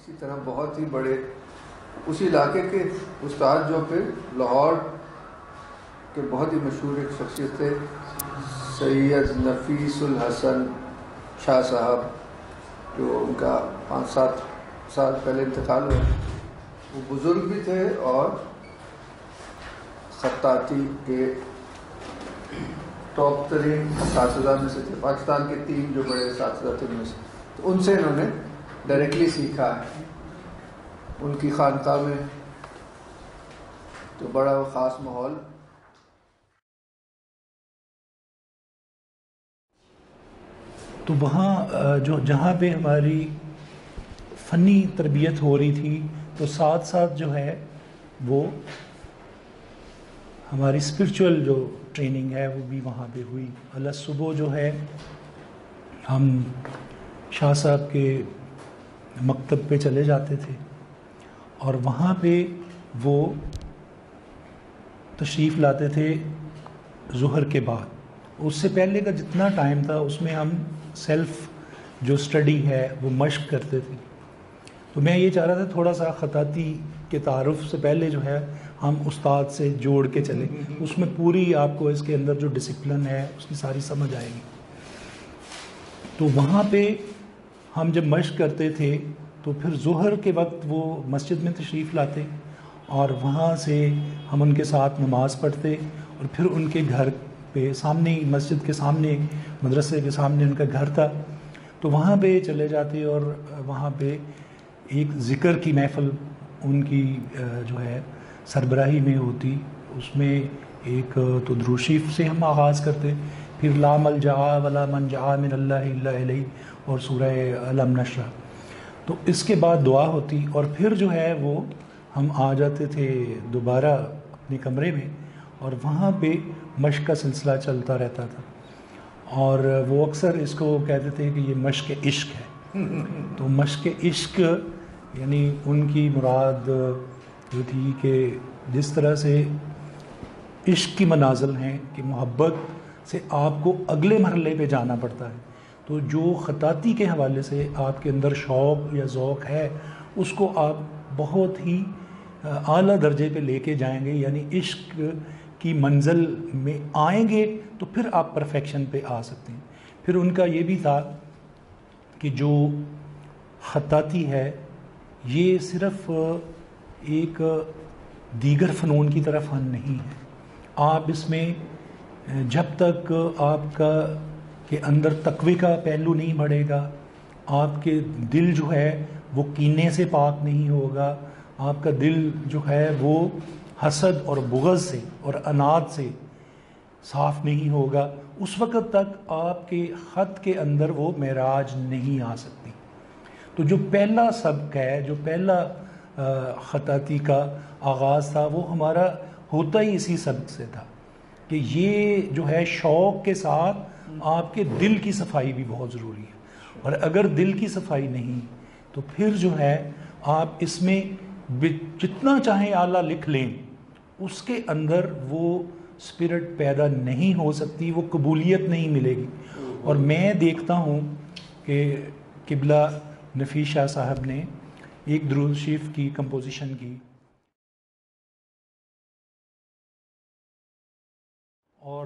اسی طرح بہت ہی بڑے اسی علاقے کے استاد جو پھر لاہور کے بہت ہی مشہور ایک شخصیت تھے، سید نفیس الحسن شاہ صاحب، جو ان کا 5-7 سال پہلے انتقال ہوا. وہ بزرگ بھی تھے اور خطاطی کے ٹاپ ترین اساتذہ میں سے تھے. پاکستان کے 3 جو بڑے اساتذہ تھے ان میں سے، تو ان سے انہوں نے ڈائریکٹلی سیکھا ہے ان کی خانقاہ میں. تو بڑا خاص ماحول. تو وہاں جہاں پہ ہماری فنی تربیت ہو رہی تھی، تو ساتھ ساتھ جو ہے وہ ہماری اسپرچول جو ٹریننگ ہے وہ بھی وہاں پہ ہوئی. اللہ صبح جو ہے ہم شاہ صاحب کے مکتب پہ چلے جاتے تھے، اور وہاں پہ وہ تشریف لاتے تھے ظہر کے بعد. اس سے پہلے کا جتنا ٹائم تھا اس میں ہم سیلف جو اسٹڈی ہے وہ مشق کرتے تھے. تو میں یہ چاہ رہا تھا تھوڑا سا خطاطی کے تعارف سے پہلے جو ہے ہم استاد سے جوڑ کے چلیں. اس میں پوری آپ کو اس کے اندر جو ڈسپلن ہے اس کی ساری سمجھ آئے گی. تو وہاں پہ ہم جب مشق کرتے تھے تو پھر ظہر کے وقت وہ مسجد میں تشریف لاتے، اور وہاں سے ہم ان کے ساتھ نماز پڑھتے، اور پھر ان کے گھر پہ سامنے مسجد کے سامنے مدرسے کے سامنے ان کا گھر تھا، تو وہاں پہ چلے جاتے. اور وہاں پہ ایک ذکر کی محفل ان کی جو ہے سربراہی میں ہوتی. اس میں ایک تو درود شریف سے ہم آغاز کرتے، پھر لا ملجا ولا منجا من اللہ الا الیہ اور سورہ الم نشرح. تو اس کے بعد دعا ہوتی، اور پھر جو ہے وہ ہم آ جاتے تھے دوبارہ اپنے کمرے میں، اور وہاں پہ مشق کا سلسلہ چلتا رہتا تھا. اور وہ اکثر اس کو کہتے تھے کہ یہ مشق عشق ہے. تو مشق عشق یعنی ان کی مراد جو تھی کہ جس طرح سے عشق کی منازل ہیں کہ محبت سے آپ کو اگلے مرحلے پہ جانا پڑتا ہے، تو جو خطاطی کے حوالے سے آپ کے اندر شوق یا ذوق ہے اس کو آپ بہت ہی اعلیٰ درجے پہ لے کے جائیں گے. یعنی عشق کی منزل میں آئیں گے تو پھر آپ پرفیکشن پہ آ سکتے ہیں. پھر ان کا یہ بھی تھا کہ جو خطاطی ہے یہ صرف ایک دیگر فنون کی طرح فن نہیں ہے. آپ اس میں جب تک آپ کا کے اندر تقوی کا پہلو نہیں بڑھے گا، آپ کے دل جو ہے وہ کینے سے پاک نہیں ہوگا، آپ کا دل جو ہے وہ حسد اور بغض سے اور اناد سے صاف نہیں ہوگا، اس وقت تک آپ کے خط کے اندر وہ معراج نہیں آ سکتی. تو جو پہلا سبق ہے، جو پہلا خطاطی کا آغاز تھا، وہ ہمارا ہوتا ہی اسی سبق سے تھا کہ یہ جو ہے شوق کے ساتھ آپ کے دل کی صفائی بھی بہت ضروری ہے. اور اگر دل کی صفائی نہیں تو پھر جو ہے آپ اس میں جتنا چاہیں اعلیٰ لکھ لیں، اس کے اندر وہ اسپرٹ پیدا نہیں ہو سکتی، وہ قبولیت نہیں ملے گی. اور میں دیکھتا ہوں کہ قبلہ نفیس شاہ صاحب نے ایک درود شریف کی کمپوزیشن کی، اور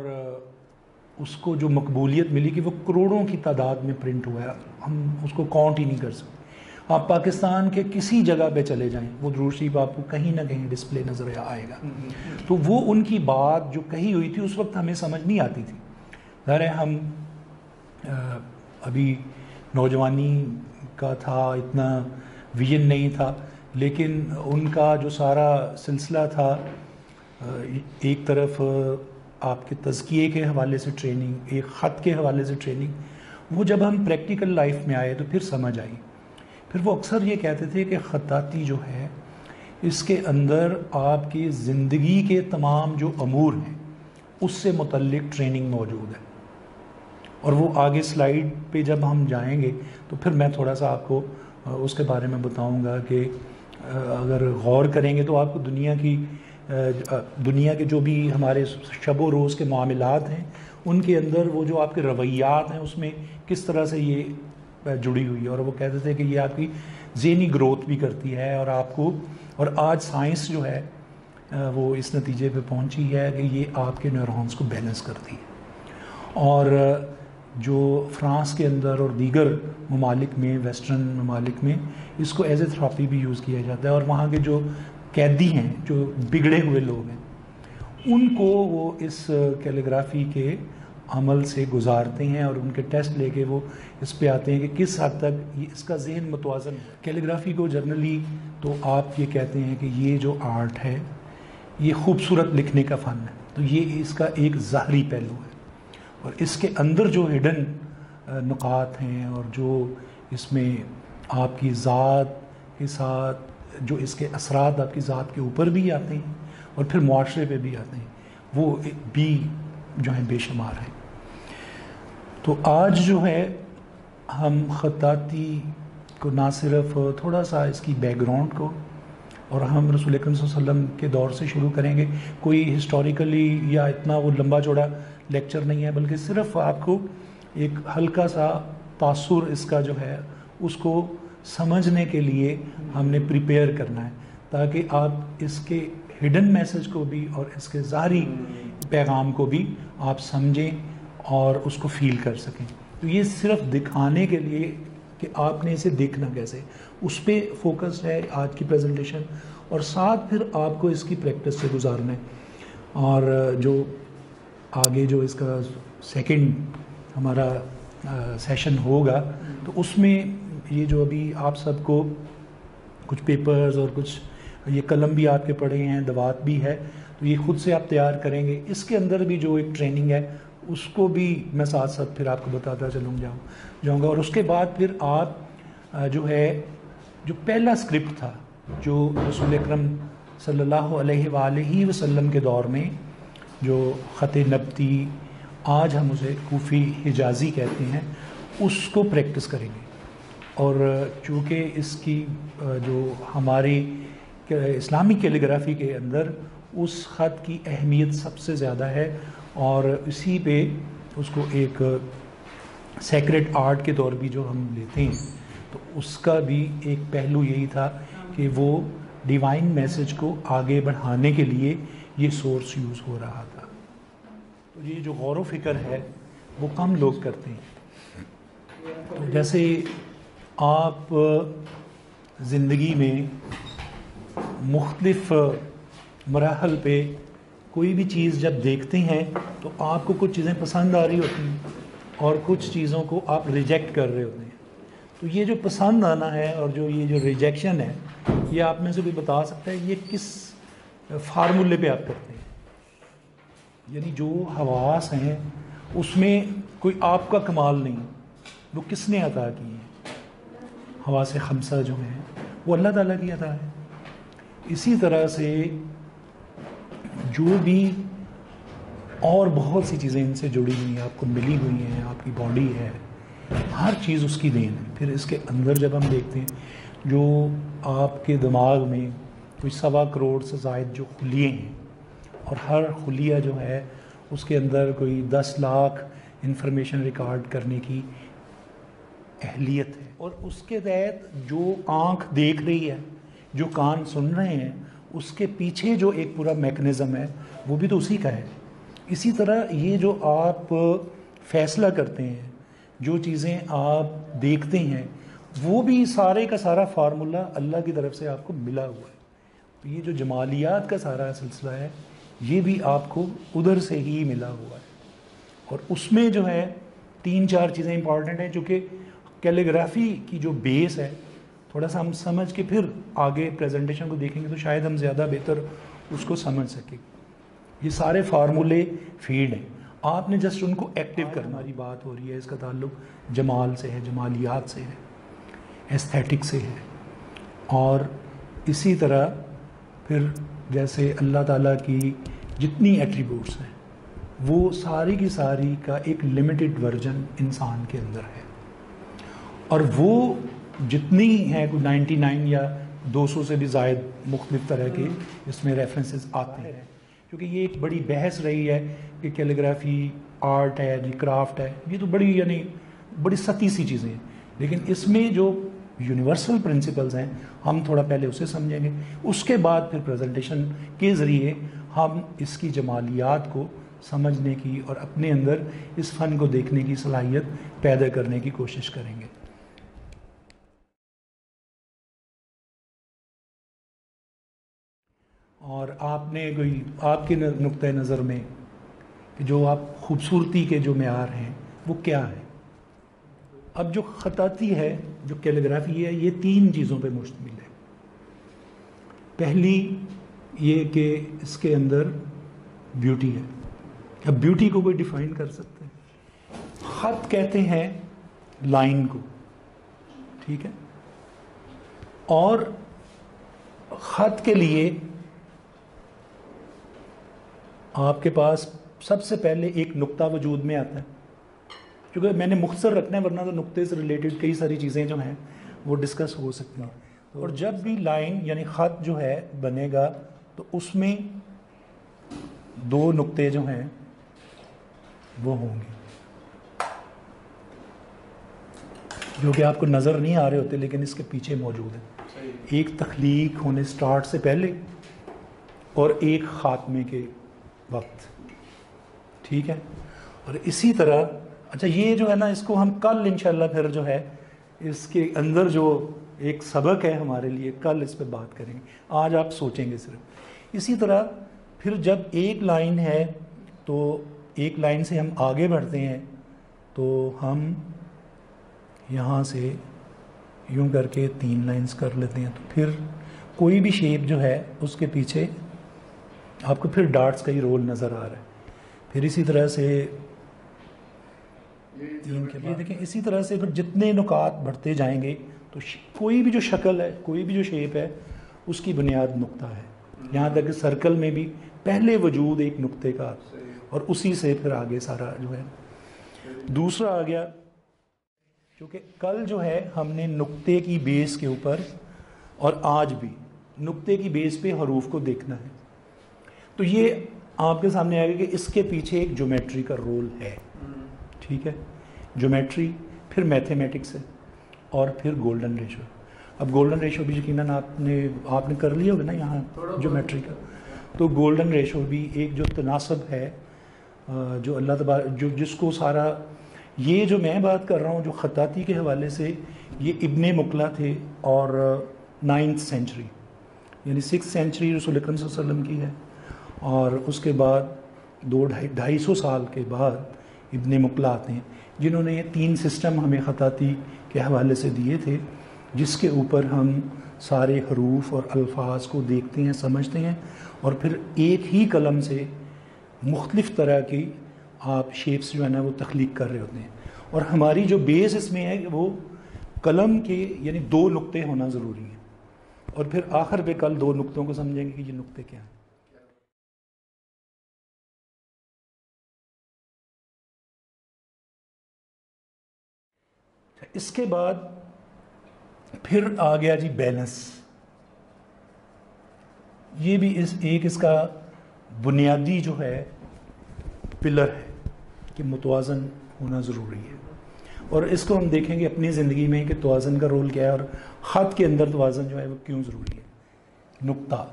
اس کو جو مقبولیت ملی کہ وہ کروڑوں کی تعداد میں پرنٹ ہوا ہے، ہم اس کو کاؤنٹ ہی نہیں کر سکتے. آپ پاکستان کے کسی جگہ پہ چلے جائیں وہ درود شریف آپ کو کہیں نہ کہیں ڈسپلے نظر آئے گا. تو وہ ان کی بات جو کہی ہوئی تھی اس وقت ہمیں سمجھ نہیں آتی تھی. ظاہر ہے ہم ابھی نوجوانی کا تھا، اتنا ویژن نہیں تھا، لیکن ان کا جو سارا سلسلہ تھا، ایک طرف آپ کے تزکیے کے حوالے سے ٹریننگ، ایک خط کے حوالے سے ٹریننگ، وہ جب ہم پریکٹیکل لائف میں آئے تو پھر سمجھ آئی. پھر وہ اکثر یہ کہتے تھے کہ خطاطی جو ہے اس کے اندر آپ کی زندگی کے تمام جو امور ہیں اس سے متعلق ٹریننگ موجود ہے. اور وہ آگے سلائیڈ پہ جب ہم جائیں گے تو پھر میں تھوڑا سا آپ کو اس کے بارے میں بتاؤں گا کہ اگر غور کریں گے تو آپ کو دنیا کے جو بھی ہمارے شب و روز کے معاملات ہیں ان کے اندر وہ جو آپ کے رویات ہیں اس میں کس طرح سے یہ جڑی ہوئی ہے. اور وہ کہتے تھے کہ یہ آپ کی ذہنی گروتھ بھی کرتی ہے، اور آپ کو، اور آج سائنس جو ہے وہ اس نتیجے پہ پہنچی ہے کہ یہ آپ کے نیورونز کو بیلنس کرتی ہے۔ اور جو فرانس کے اندر اور دیگر ممالک میں، ویسٹرن ممالک میں، اس کو ایز اے تھراپی بھی یوز کیا جاتا ہے، اور وہاں کے جو قیدی ہیں، جو بگڑے ہوئے لوگ ہیں، ان کو وہ اس کیلیگرافی کے عمل سے گزارتے ہیں، اور ان کے ٹیسٹ لے کے وہ اس پہ آتے ہیں کہ کس حد تک اس کا ذہن متوازن ہے۔ کیلیگرافی کو جنرلی تو آپ یہ کہتے ہیں کہ یہ جو آرٹ ہے یہ خوبصورت لکھنے کا فن ہے، تو یہ اس کا ایک ظاہری پہلو ہے، اور اس کے اندر جو ہڈن نکات ہیں، اور جو اس میں آپ کی ذات کے ساتھ جو اس کے اثرات آپ کی ذات کے اوپر بھی آتے ہیں اور پھر معاشرے پہ بھی آتے ہیں، وہ بھی جو ہیں بے شمار ہیں۔ تو آج جو ہے ہم خطاطی کو نہ صرف تھوڑا سا اس کی بیک گراؤنڈ کو، اور ہم رسول اکرم صلی اللہ علیہ وسلم کے دور سے شروع کریں گے، کوئی ہسٹوریکلی یا اتنا وہ لمبا چوڑا لیکچر نہیں ہے، بلکہ صرف آپ کو ایک ہلکا سا تاثر اس کا جو ہے اس کو سمجھنے کے لیے ہم نے پریپیئر کرنا ہے، تاکہ آپ اس کے ہڈن میسج کو بھی اور اس کے ظاہری پیغام کو بھی آپ سمجھیں اور اس کو فیل کر سکیں۔ تو یہ صرف دکھانے کے لیے کہ آپ نے اسے دیکھنا کیسے، اس پہ فوکس ہے آج کی پریزنٹیشن، اور ساتھ پھر آپ کو اس کی پریکٹس سے گزارنا ہے۔ اور جو آگے جو اس کا سیکنڈ ہمارا سیشن ہوگا، تو اس میں یہ جو ابھی آپ سب کو کچھ پیپرز اور کچھ یہ قلم بھی آپ کے پڑے ہیں، دوات بھی ہے، تو یہ خود سے آپ تیار کریں گے۔ اس کے اندر بھی جو ایک ٹریننگ ہے اس کو بھی میں ساتھ ساتھ پھر آپ کو بتاتا جاؤں گا، اور اس کے بعد پھر آپ جو ہے جو پہلا اسکرپٹ تھا جو رسول اکرم صلی اللہ علیہ وآلہ وسلم کے دور میں جو خط نبتی، آج ہم اسے کوفی حجازی کہتے ہیں، اس کو پریکٹس کریں گے۔ اور چونکہ اس کی جو ہماری اسلامی کیلیگرافی کے اندر اس خط کی اہمیت سب سے زیادہ ہے، اور اسی پہ اس کو ایک سیکرڈ آرٹ کے طور بھی جو ہم لیتے ہیں، تو اس کا بھی ایک پہلو یہی تھا کہ وہ ڈیوائن میسج کو آگے بڑھانے کے لیے یہ سورس یوز ہو رہا تھا۔ تو یہ جو غور و فکر ہے وہ کم لوگ کرتے ہیں۔ جیسے آپ زندگی میں مختلف مراحل پہ کوئی بھی چیز جب دیکھتے ہیں تو آپ کو کچھ چیزیں پسند آ رہی ہوتی ہیں اور کچھ چیزوں کو آپ ریجیکٹ کر رہے ہوتے ہیں۔ تو یہ جو پسند آنا ہے اور جو یہ جو ریجیکشن ہے، یہ آپ میں سے کوئی بتا سکتا ہے یہ کس فارمولے پہ آپ کرتے ہیں؟ یعنی جو حواس ہیں اس میں کوئی آپ کا کمال نہیں، وہ کس نے عطا کی ہے؟ حواس خمسہ جو ہیں وہ اللہ تعالیٰ کی عطا ہے۔ اسی طرح سے جو بھی اور بہت سی چیزیں ان سے جڑی ہوئی ہیں، آپ کو ملی ہوئی ہیں، آپ کی باڈی ہے، ہر چیز اس کی دین ہے۔ پھر اس کے اندر جب ہم دیکھتے ہیں جو آپ کے دماغ میں کوئی 1.25 کروڑ سے زائد جو خلیے ہیں، اور ہر خلیہ جو ہے اس کے اندر کوئی 10 لاکھ انفارمیشن ریکارڈ کرنے کی اہلیت ہے، اور اس کے تحت جو آنکھ دیکھ رہی ہے، جو کان سن رہے ہیں، اس کے پیچھے جو ایک پورا میکنزم ہے وہ بھی تو اسی کا ہے۔ اسی طرح یہ جو آپ فیصلہ کرتے ہیں، جو چیزیں آپ دیکھتے ہیں، وہ بھی سارے کا سارا فارمولہ اللہ کی طرف سے آپ کو ملا ہوا ہے۔ تو یہ جو جمالیات کا سارا سلسلہ ہے یہ بھی آپ کو ادھر سے ہی ملا ہوا ہے، اور اس میں جو ہے 3-4 چیزیں امپورٹنٹ ہیں، چونکہ کیلیگرافی کی جو بیس ہے تھوڑا سا ہم سمجھ کے پھر آگے پریزنٹیشن کو دیکھیں گے تو شاید ہم زیادہ بہتر اس کو سمجھ سکیں۔ یہ سارے فارمولے فیڈ ہیں، آپ نے جسٹ ان کو ایکٹیو کرنا۔ ہماری بات ہو رہی ہے، اس کا تعلق جمال سے ہے، جمالیات سے ہے، ایستھیٹک سے ہے، اور اسی طرح پھر جیسے اللہ تعالیٰ کی جتنی ایٹریبیوٹس ہیں وہ ساری کی ساری کا ایک لمیٹڈ ورژن انسان کے اندر ہے، اور وہ جتنی ہیں کوئی 99 یا 200 سے بھی زائد مختلف طرح کے اس میں ریفرنسز آتے ہیں، کیونکہ یہ ایک بڑی بحث رہی ہے کہ کیلیگرافی آرٹ ہے، کرافٹ ہے، یہ تو بڑی یعنی بڑی سطحی سی چیزیں ہیں، لیکن اس میں جو یونیورسل پرنسپلز ہیں، ہم تھوڑا پہلے اسے سمجھیں گے، اس کے بعد پھر پریزنٹیشن کے ذریعے ہم اس کی جمالیات کو سمجھنے کی اور اپنے اندر اس فن کو دیکھنے کی صلاحیت پیدا کرنے کی کوشش کریں گے۔ اور آپ نے کوئی آپ کے نقطۂ نظر میں کہ جو آپ خوبصورتی کے جو معیار ہیں وہ کیا ہے؟ اب جو خطاطی ہے، جو کیلیگرافی ہے، یہ 3 چیزوں پہ مشتمل ہے۔ پہلی یہ کہ اس کے اندر بیوٹی ہے۔ اب بیوٹی کو کوئی ڈیفائن کر سکتے ہیں؟ خط کہتے ہیں لائن کو، ٹھیک ہے، اور خط کے لیے آپ کے پاس سب سے پہلے ایک نقطہ وجود میں آتا ہے، کیونکہ میں نے مختصر رکھنا ہے ورنہ تو نقطے سے ریلیٹڈ کئی ساری چیزیں جو ہیں وہ ڈسکس ہو سکتی ہیں۔ اور جب بھی لائن یعنی خط جو ہے بنے گا تو اس میں 2 نقطے جو ہیں وہ ہوں گے، جو کہ آپ کو نظر نہیں آ رہے ہوتے لیکن اس کے پیچھے موجود ہیں، ایک تخلیق ہونے سٹارٹ سے پہلے اور ایک خاتمے کے وقت، ٹھیک ہے۔ اور اسی طرح اچھا یہ جو ہے نا، اس کو ہم کل انشاءاللہ پھر جو ہے اس کے اندر جو ایک سبق ہے ہمارے لیے، کل اس پہ بات کریں گے، آج آپ سوچیں گے صرف۔ اسی طرح پھر جب ایک لائن ہے تو ایک لائن سے ہم آگے بڑھتے ہیں تو ہم یہاں سے یوں کر کے 3 لائنز کر لیتے ہیں، تو پھر کوئی بھی شیپ جو ہے اس کے پیچھے آپ کو پھر ڈاٹس کا ہی رول نظر آ رہا ہے۔ پھر اسی طرح سے 3 کے بعد دیکھیں، اسی طرح سے پھر جتنے نکات بڑھتے جائیں گے تو کوئی بھی جو شکل ہے، کوئی بھی جو شیپ ہے، اس کی بنیاد نقطہ ہے۔ یہاں تک کہ سرکل میں بھی پہلے وجود ایک نقطے کا، اور اسی سے پھر آگے سارا جو ہے۔ دوسرا آ گیا، کیونکہ کل جو ہے ہم نے نقطے کی بیس کے اوپر اور آج بھی نقطے کی بیس پہ حروف کو دیکھنا ہے، تو یہ آپ کے سامنے آئے گا کہ اس کے پیچھے ایک جیومیٹری کا رول ہے، ٹھیک ہے۔ جیومیٹری، پھر میتھمیٹکس ہے، اور پھر گولڈن ریشو۔ اب گولڈن ریشو بھی یقیناً آپ نے کر لیا ہوگا نا یہاں جیومیٹری کا، تو گولڈن ریشو بھی ایک جو تناسب ہے جو اللہ تبارک جس کو سارا یہ جو میں بات کر رہا ہوں جو خطاطی کے حوالے سے، یہ ابن مقلہ تھے اور 9th سینچری یعنی 6th سینچری رسول اکرم صلی اللہ علیہ وسلم کی ہے، اور اس کے بعد 200-250 سال کے بعد ابن مقلہ آتے ہیں جنہوں نے یہ 3 سسٹم ہمیں خطاطی کے حوالے سے دیے تھے، جس کے اوپر ہم سارے حروف اور الفاظ کو دیکھتے ہیں، سمجھتے ہیں، اور پھر ایک ہی قلم سے مختلف طرح کی آپ شیپس جو ہے نا وہ تخلیق کر رہے ہوتے ہیں۔ اور ہماری جو بیس اس میں ہے کہ وہ قلم کے یعنی 2 نقطے ہونا ضروری ہیں، اور پھر آخر پہ کل 2 نقطوں کو سمجھیں گے کہ یہ نقطے کیا ہیں۔ اس کے بعد پھر آ گیا جی بیلنس، یہ بھی اس کا بنیادی جو ہے پلر ہے کہ متوازن ہونا ضروری ہے، اور اس کو ہم دیکھیں گے اپنی زندگی میں کہ توازن کا رول کیا ہے، اور خط کے اندر توازن جو ہے وہ کیوں ضروری ہے۔ نقطہ،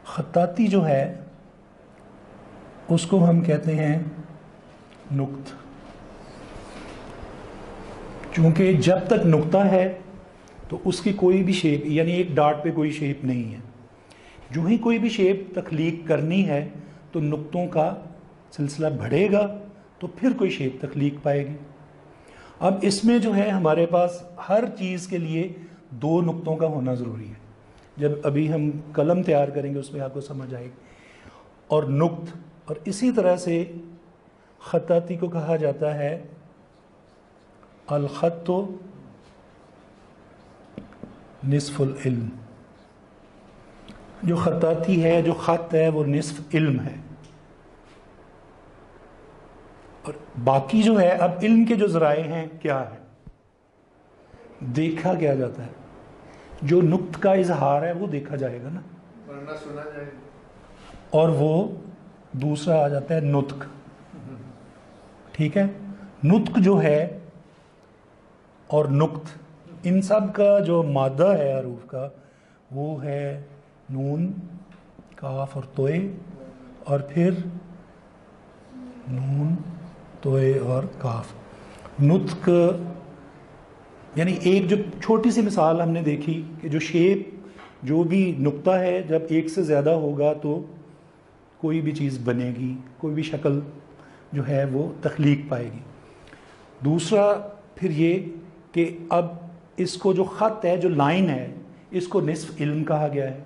خطاطی جو ہے اس کو ہم کہتے ہیں نقط، چونکہ جب تک نقطہ ہے تو اس کی کوئی بھی شیپ یعنی ایک ڈاٹ پہ کوئی شیپ نہیں ہے، جو ہی کوئی بھی شیپ تخلیق کرنی ہے تو نقطوں کا سلسلہ بڑھے گا تو پھر کوئی شیپ تخلیق پائے گی۔ اب اس میں جو ہے ہمارے پاس ہر چیز کے لیے 2 نقطوں کا ہونا ضروری ہے، جب ابھی ہم قلم تیار کریں گے اس میں آپ کو سمجھ آئے گی، اور نقط، اور اسی طرح سے خطاطی کو کہا جاتا ہے الخط نصف العلم، جو خطاطی ہے جو خط ہے وہ نصف علم ہے، اور باقی جو ہے اب علم کے جو ذرائع ہیں کیا ہے، دیکھا کیا جاتا ہے، جو نقط کا اظہار ہے وہ دیکھا جائے گا نا، ورنہ سنا جائے گا، اور وہ دوسرا آ جاتا ہے نطق، ٹھیک ہے۔ نطق جو ہے اور نقط ان سب کا جو مادہ ہے حروف کا وہ ہے نون، کاف اور توئے، اور پھر نون، توئے اور کاف. نطق یعنی ایک جو چھوٹی سی مثال ہم نے دیکھی کہ جو شیپ، جو بھی نقطہ ہے جب ایک سے زیادہ ہوگا تو کوئی بھی چیز بنے گی، کوئی بھی شکل جو ہے وہ تخلیق پائے گی. دوسرا پھر یہ کہ اب اس کو جو خط ہے، جو لائن ہے، اس کو نصف علم کہا گیا ہے.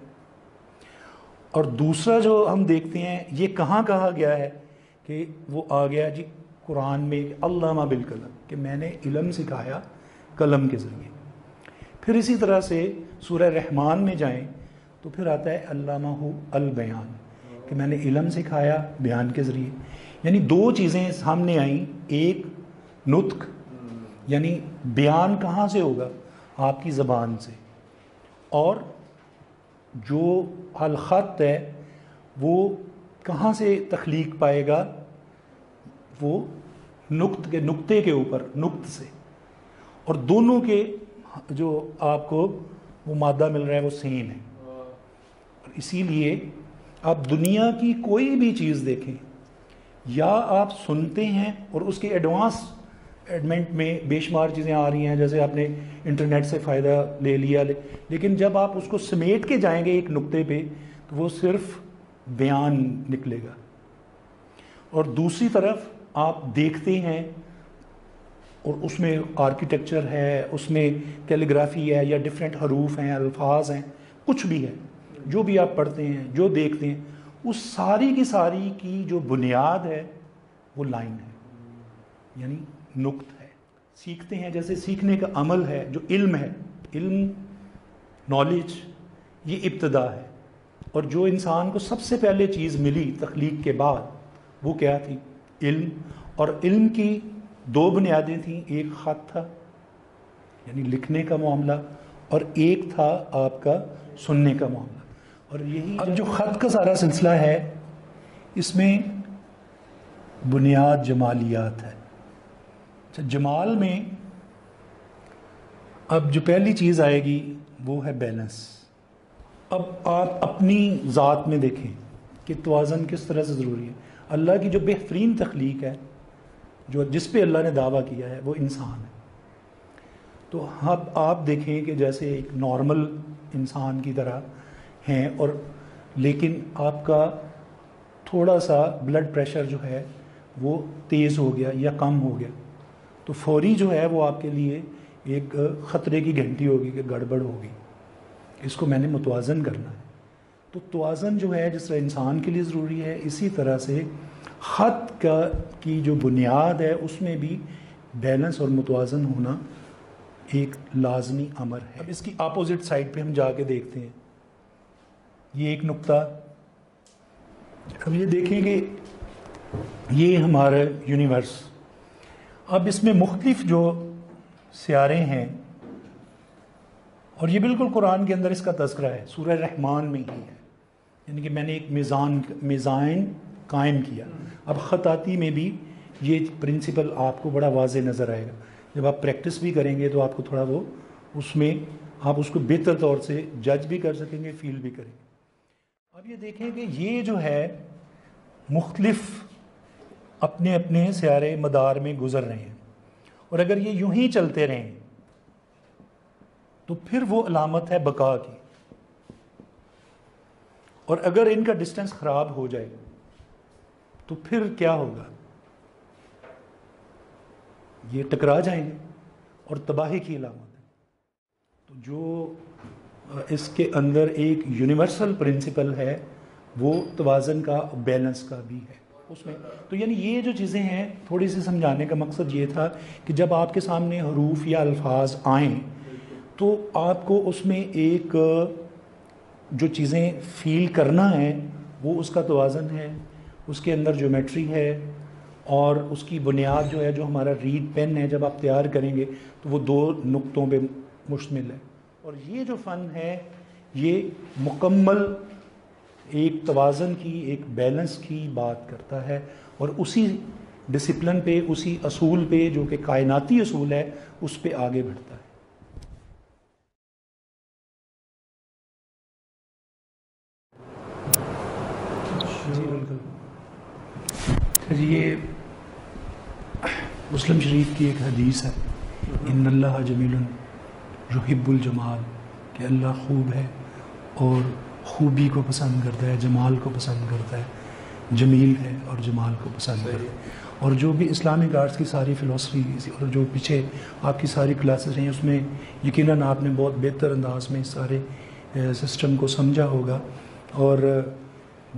اور دوسرا جو ہم دیکھتے ہیں یہ کہاں کہا گیا ہے کہ وہ آ گیا جی قرآن میں، علامہ بالقلم، کہ میں نے علم سکھایا قلم کے ذریعے. پھر اسی طرح سے سورہ رحمان میں جائیں تو پھر آتا ہے علامہ البیان، کہ میں نے علم سکھایا بیان کے ذریعے. یعنی دو چیزیں سامنے آئیں، ایک نطق یعنی بیان کہاں سے ہوگا، آپ کی زبان سے، اور جو الخط ہے وہ کہاں سے تخلیق پائے گا، وہ نقطے کے اوپر، نقط سے. اور دونوں کے جو آپ کو وہ مادہ مل رہا ہے وہ سین ہے. اور اسی لیے آپ دنیا کی کوئی بھی چیز دیکھیں، یا آپ سنتے ہیں اور اس کے ایڈوانسمنٹ میں بے شمار چیزیں آ رہی ہیں، جیسے آپ نے انٹرنیٹ سے فائدہ لے لیا، لیکن جب آپ اس کو سمیٹ کے جائیں گے ایک نقطے پہ تو وہ صرف بیان نکلے گا. اور دوسری طرف آپ دیکھتے ہیں اور اس میں آرکیٹیکچر ہے، اس میں کیلیگرافی ہے، یا ڈیفرنٹ حروف ہیں، الفاظ ہیں، کچھ بھی ہے، جو بھی آپ پڑھتے ہیں، جو دیکھتے ہیں، اس ساری کی ساری کی جو بنیاد ہے وہ لائن ہے، یعنی نقط ہے. سیکھتے ہیں، جیسے سیکھنے کا عمل ہے، جو علم ہے، علم، نالج، یہ ابتدا ہے. اور جو انسان کو سب سے پہلے چیز ملی تخلیق کے بعد وہ کیا تھی، علم. اور علم کی دو بنیادیں تھیں، ایک خط تھا یعنی لکھنے کا معاملہ، اور ایک تھا آپ کا سننے کا معاملہ. اور یہی اب جو خط کا سارا سلسلہ ہے اس میں بنیاد جمالیات ہے. اچھا، جمال میں اب جو پہلی چیز آئے گی وہ ہے بیلنس. اب آپ اپنی ذات میں دیکھیں کہ توازن کس طرح سے ضروری ہے. اللہ کی جو بہترین تخلیق ہے، جو جس پہ اللہ نے دعویٰ کیا ہے، وہ انسان ہے. تو اب آپ دیکھیں کہ جیسے ایک نارمل انسان کی طرح ہیں، اور لیکن آپ کا تھوڑا سا بلڈ پریشر جو ہے وہ تیز ہو گیا یا کم ہو گیا تو فوری جو ہے وہ آپ کے لیے ایک خطرے کی گھنٹی ہوگی کہ گڑبڑ ہوگی، اس کو میں نے متوازن کرنا ہے. تو توازن جو ہے جس طرح انسان کے لیے ضروری ہے، اسی طرح سے خط کی جو بنیاد ہے اس میں بھی بیلنس اور متوازن ہونا ایک لازمی امر ہے. اب اس کی اپوزٹ سائڈ پہ ہم جا کے دیکھتے ہیں، یہ ایک نقطہ. اب یہ دیکھیں کہ یہ ہمارا یونیورس، اب اس میں مختلف جو سیارے ہیں، اور یہ بالکل قرآن کے اندر اس کا تذکرہ ہے، سورہ رحمان میں ہی ہے، یعنی کہ میں نے ایک میزان قائم کیا. اب خطاطی میں بھی یہ پرنسپل آپ کو بڑا واضح نظر آئے گا. جب آپ پریکٹس بھی کریں گے تو آپ کو تھوڑا وہ اس میں آپ اس کو بہتر طور سے جج بھی کر سکیں گے، فیل بھی کریں گے. اب یہ دیکھیں کہ یہ جو ہے مختلف اپنے اپنے سیارے مدار میں گزر رہے ہیں، اور اگر یہ یوں ہی چلتے رہیں تو پھر وہ علامت ہے بقا کی. اور اگر ان کا ڈسٹنس خراب ہو جائے تو پھر کیا ہوگا، یہ ٹکرا جائیں گے اور تباہی کی علامت ہے. تو جو اس کے اندر ایک یونیورسل پرنسپل ہے وہ توازن کا، بیلنس کا بھی ہے اس میں. تو یعنی یہ جو چیزیں ہیں تھوڑی سی سمجھانے کا مقصد یہ تھا کہ جب آپ کے سامنے حروف یا الفاظ آئیں تو آپ کو اس میں ایک جو چیزیں فیل کرنا ہے وہ اس کا توازن ہے، اس کے اندر جیومیٹری ہے، اور اس کی بنیاد جو ہے، جو ہمارا ریڈ پین ہے جب آپ تیار کریں گے تو وہ دو نقطوں پہ مشتمل ہے. اور یہ جو فن ہے یہ مکمل ایک توازن کی، ایک بیلنس کی بات کرتا ہے، اور اسی ڈسپلن پہ، اسی اصول پہ جو کہ کائناتی اصول ہے اس پہ آگے بڑھتا ہے. جی بالکل. یہ مسلم شریف کی ایک حدیث ہے، ان اللہ جمیل یحب الجمال، کہ اللہ خوب ہے اور خوبی کو پسند کرتا ہے، جمال کو پسند کرتا ہے، جمیل ہے اور جمال کو پسند کرتا ہے. اور جو بھی اسلامک آرٹس کی ساری فلسفی اور جو پیچھے آپ کی ساری کلاسز ہیں، اس میں یقیناً آپ نے بہت بہتر انداز میں اس سارے سسٹم کو سمجھا ہوگا. اور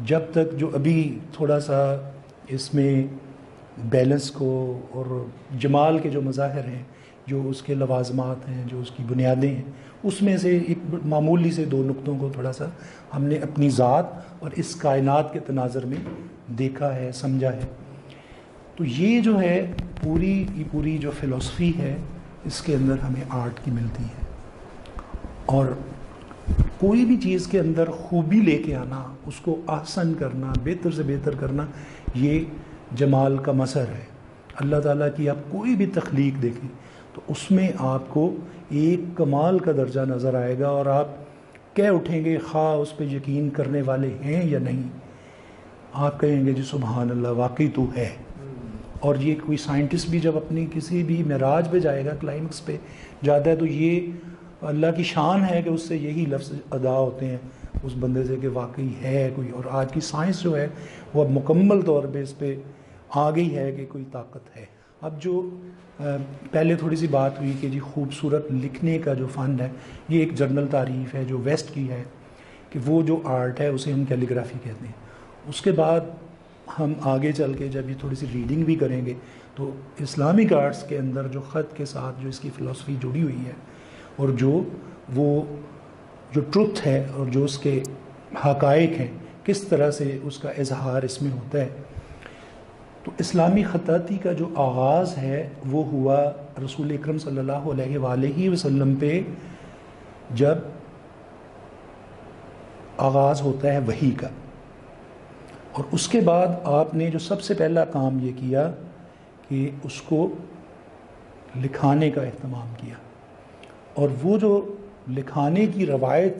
جب تک جو ابھی تھوڑا سا اس میں بیلنس کو اور جمال کے جو مظاہر ہیں، جو اس کے لوازمات ہیں، جو اس کی بنیادیں ہیں، اس میں سے ایک معمولی سے 2 نقطوں کو تھوڑا سا ہم نے اپنی ذات اور اس کائنات کے تناظر میں دیکھا ہے، سمجھا ہے. تو یہ جو ہے پوری جو فلسفی ہے، اس کے اندر ہمیں آرٹ کی ملتی ہے. اور کوئی بھی چیز کے اندر خوبی لے کے آنا، اس کو احسن کرنا، بہتر سے بہتر کرنا، یہ جمال کا مظہر ہے. اللہ تعالیٰ کی آپ کوئی بھی تخلیق دیکھیں تو اس میں آپ کو ایک کمال کا درجہ نظر آئے گا، اور آپ کہہ اٹھیں گے، خواہ اس پہ یقین کرنے والے ہیں یا نہیں، آپ کہیں گے جی سبحان اللہ، واقعی تو ہے. اور یہ کوئی سائنٹسٹ بھی جب اپنی کسی بھی معراج پہ جائے گا، کلائمیکس پہ جاتا ہے، تو یہ اللہ کی شان ہے کہ اس سے یہی لفظ ادا ہوتے ہیں اس بندے سے کہ واقعی ہے کوئی. اور آج کی سائنس جو ہے وہ اب مکمل طور پہ اس پہ آ گئی ہے کہ کوئی طاقت ہے. اب جو پہلے تھوڑی سی بات ہوئی کہ جی خوبصورت لکھنے کا جو فن ہے، یہ ایک جنرل تعریف ہے جو ویسٹ کی ہے، کہ وہ جو آرٹ ہے اسے ہم کیلیگرافی کہتے ہیں. اس کے بعد ہم آگے چل کے جب یہ تھوڑی سی ریڈنگ بھی کریں گے تو اسلامک آرٹس کے اندر جو خط کے ساتھ جو اس کی فلسفی جڑی ہوئی ہے، اور جو ٹروتھ ہے اور جو اس کے حقائق ہیں، کس طرح سے اس کا اظہار اس میں ہوتا ہے. تو اسلامی خطاطی کا جو آغاز ہے وہ ہوا رسول اکرم صلی اللہ علیہ وآلہ وسلم پہ، جب آغاز ہوتا ہے وحی کا. اور اس کے بعد آپ نے جو سب سے پہلا کام یہ کیا کہ اس کو لکھانے کا اہتمام کیا. اور وہ جو لکھانے کی روایت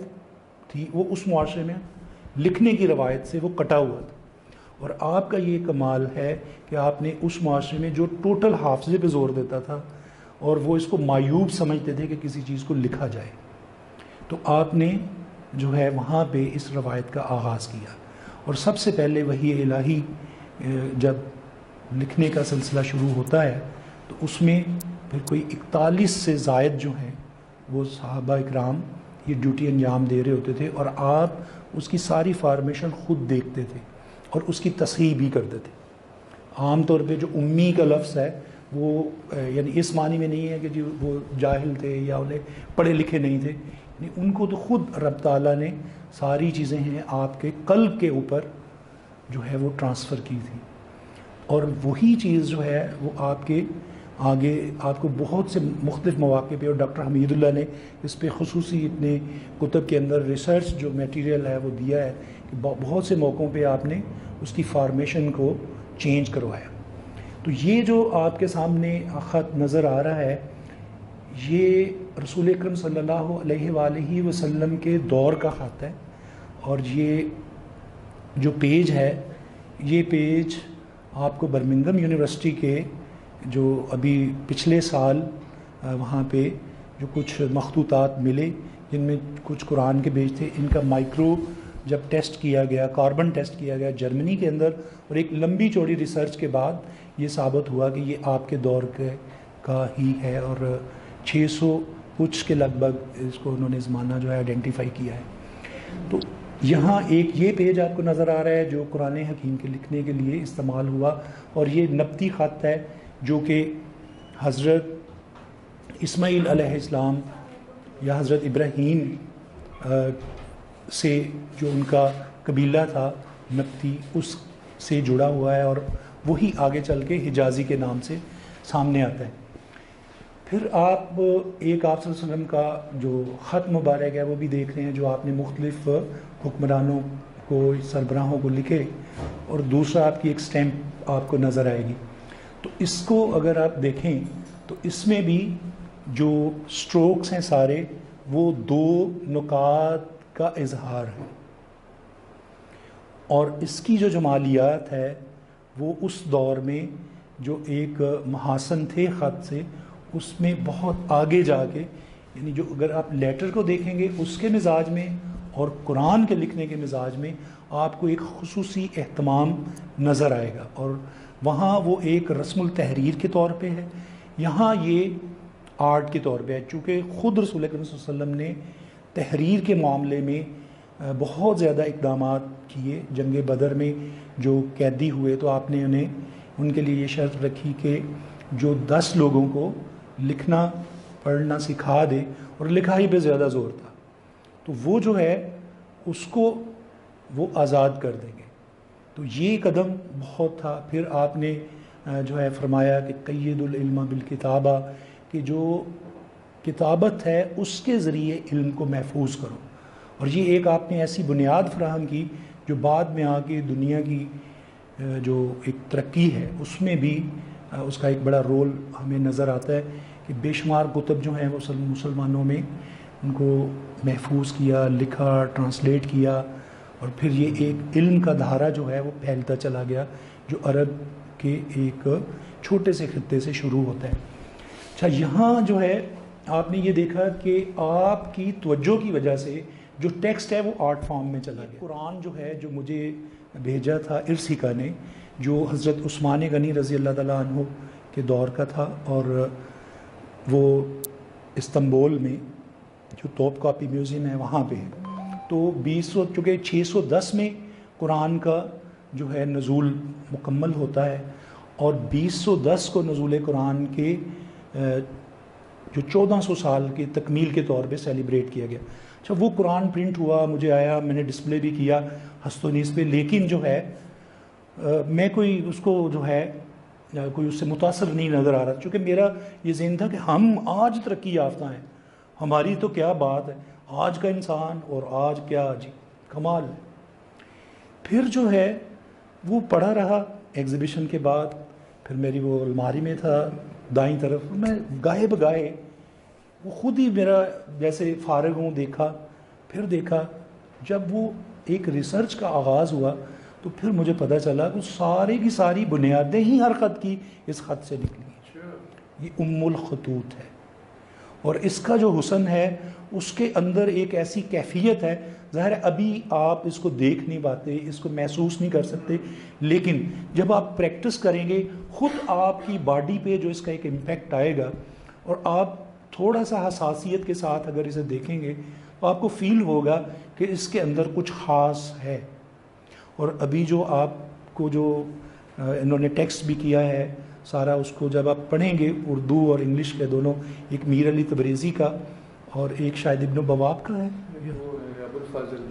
تھی وہ اس معاشرے میں لکھنے کی روایت سے وہ کٹا ہوا تھا. اور آپ کا یہ کمال ہے کہ آپ نے اس معاشرے میں جو ٹوٹل حافظے پہ زور دیتا تھا اور وہ اس کو معیوب سمجھتے تھے کہ کسی چیز کو لکھا جائے، تو آپ نے جو ہے وہاں پہ اس روایت کا آغاز کیا. اور سب سے پہلے وحی الہی جب لکھنے کا سلسلہ شروع ہوتا ہے تو اس میں پھر کوئی 41 سے زائد جو ہیں وہ صحابہ اکرام یہ ڈیوٹی انجام دے رہے ہوتے تھے، اور آپ اس کی ساری فارمیشن خود دیکھتے تھے اور اس کی تصحیح بھی کرتے تھے. عام طور پہ جو امی کا لفظ ہے وہ یعنی اس معنی میں نہیں ہے کہ جی وہ جاہل تھے یا انہیں پڑھے لکھے نہیں تھے، یعنی ان کو تو خود رب تعالیٰ نے ساری چیزیں ہیں آپ کے قلب کے اوپر جو ہے وہ ٹرانسفر کی تھی. اور وہی چیز جو ہے وہ آپ کے آگے آپ کو بہت سے مختلف مواقع پہ، اور ڈاکٹر حمید اللہ نے اس پہ خصوصی اپنے کتب کے اندر ریسرچ جو میٹیریل ہے وہ دیا ہے کہ بہت سے موقعوں پہ آپ نے اس کی فارمیشن کو چینج کروایا. تو یہ جو آپ کے سامنے خط نظر آ رہا ہے، یہ رسول اکرم صلی اللہ علیہ وآلہ وسلم کے دور کا خط ہے. اور یہ جو پیج ہے، یہ پیج آپ کو برمنگھم یونیورسٹی کے جو ابھی پچھلے سال وہاں پہ جو کچھ مخطوطات ملے، جن میں کچھ قرآن کے پیج تھے، ان کا مائکرو جب ٹیسٹ کیا گیا، کاربن ٹیسٹ کیا گیا جرمنی کے اندر، اور ایک لمبی چوڑی ریسرچ کے بعد یہ ثابت ہوا کہ یہ آپ کے دور کا ہی ہے. اور 600 کچھ کے لگ بھگ اس کو انہوں نے زمانہ جو ہے آئیڈینٹیفائی کیا ہے. تو یہاں ایک یہ پیج آپ کو نظر آ رہا ہے جو قرآن حکیم کے لکھنے کے لیے استعمال ہوا، اور یہ نبطی خط ہے جو کہ حضرت اسماعیل علیہ السلام یا حضرت ابراہیم سے جو ان کا قبیلہ تھا نبطی، اس سے جڑا ہوا ہے، اور وہی آگے چل کے حجازی کے نام سے سامنے آتا ہے. پھر آپ ایک آپ صلی اللہ علیہ وسلم کا جو خط مبارک ہے وہ بھی دیکھ رہے ہیں جو آپ نے مختلف حکمرانوں کو، سربراہوں کو لکھے، اور دوسرا آپ کی ایک سٹیمپ آپ کو نظر آئے گی. تو اس کو اگر آپ دیکھیں تو اس میں بھی جو سٹروکس ہیں سارے وہ 2 نکات کا اظہار ہے. اور اس کی جو جمالیات ہے وہ اس دور میں جو ایک محاسن تھے خط سے، اس میں بہت آگے جا کے، یعنی جو اگر آپ لیٹر کو دیکھیں گے اس کے مزاج میں اور قرآن کے لکھنے کے مزاج میں آپ کو ایک خصوصی اہتمام نظر آئے گا، اور وہاں وہ ایک رسم التحریر کے طور پہ ہے، یہاں یہ آرٹ کے طور پہ ہے، چونکہ خود رسول اکرم صلی اللہ علیہ وسلم نے تحریر کے معاملے میں بہت زیادہ اقدامات کیے۔ جنگ بدر میں جو قیدی ہوئے تو آپ نے ان کے لیے یہ شرط رکھی کہ جو 10 لوگوں کو لکھنا پڑھنا سکھا دے، اور لکھائی پہ زیادہ زور تھا، تو وہ جو ہے اس کو وہ آزاد کر دیں گے۔ تو یہ قدم بہت تھا۔ پھر آپ نے جو ہے فرمایا کہ قید العلم بالکتابہ، کہ جو کتابت ہے اس کے ذریعے علم کو محفوظ کرو، اور یہ ایک آپ نے ایسی بنیاد فراہم کی جو بعد میں آ کے دنیا کی جو ایک ترقی ہے اس میں بھی اس کا ایک بڑا رول ہمیں نظر آتا ہے، کہ بے شمار کتب جو ہیں وہ مسلمانوں میں ان کو محفوظ کیا، لکھا، ٹرانسلیٹ کیا، اور پھر یہ ایک علم کا دھارا جو ہے وہ پھیلتا چلا گیا، جو عرب کے ایک چھوٹے سے خطے سے شروع ہوتا ہے۔ اچھا، یہاں جو ہے آپ نے یہ دیکھا کہ آپ کی توجہ کی وجہ سے جو ٹیکسٹ ہے وہ آرٹ فارم میں چلا گیا۔ قرآن جو ہے، جو مجھے بھیجا تھا ارسیکا نے، جو حضرت عثمان غنی رضی اللہ تعالیٰ عنہ کے دور کا تھا، اور وہ استنبول میں جو توپ کاپی میوزیم ہے وہاں پہ ہے، تو 200 چونکہ 610 میں قرآن کا جو ہے نزول مکمل ہوتا ہے، اور 210 کو نزول قرآن کے جو 1400 سال کے تکمیل کے طور پہ سیلیبریٹ کیا گیا۔ اچھا، وہ قرآن پرنٹ ہوا، مجھے آیا، میں نے ڈسپلے بھی کیا ہست و نیز پہ، لیکن جو ہے میں کوئی اس کو جو ہے کوئی اس سے متاثر نہیں نظر آ رہا، چونکہ میرا یہ ذہن تھا کہ ہم آج ترقی یافتہ ہیں، ہماری تو کیا بات ہے، آج کا انسان اور آج کیا جی کمال ہے۔ پھر جو ہے وہ پڑھا رہا ایگزیبیشن کے بعد، پھر میری وہ الماری میں تھا دائیں طرف، میں گاہے بگاہے وہ خود ہی میرا جیسے فارغ ہوں دیکھا، پھر دیکھا، جب وہ ایک ریسرچ کا آغاز ہوا تو پھر مجھے پتہ چلا کہ ساری کی ساری بنیادیں ہی ہر خط کی اس خط سے نکلی ہیں۔ یہ ام الخطوط ہے، اور اس کا جو حسن ہے اس کے اندر ایک ایسی کیفیت ہے، ظاہر ہے ابھی آپ اس کو دیکھ نہیں پاتے، اس کو محسوس نہیں کر سکتے، لیکن جب آپ پریکٹس کریں گے خود آپ کی باڈی پہ جو اس کا ایک امپیکٹ آئے گا، اور آپ تھوڑا سا حساسیت کے ساتھ اگر اسے دیکھیں گے تو آپ کو فیل ہوگا کہ اس کے اندر کچھ خاص ہے۔ اور ابھی جو آپ کو جو انہوں نے ٹیکسٹ بھی کیا ہے سارا، اس کو جب آپ پڑھیں گے اردو اور انگلش کے دونوں، ایک میر علی تبریزی کا اور ایک شاید ابن بواب کا ہے،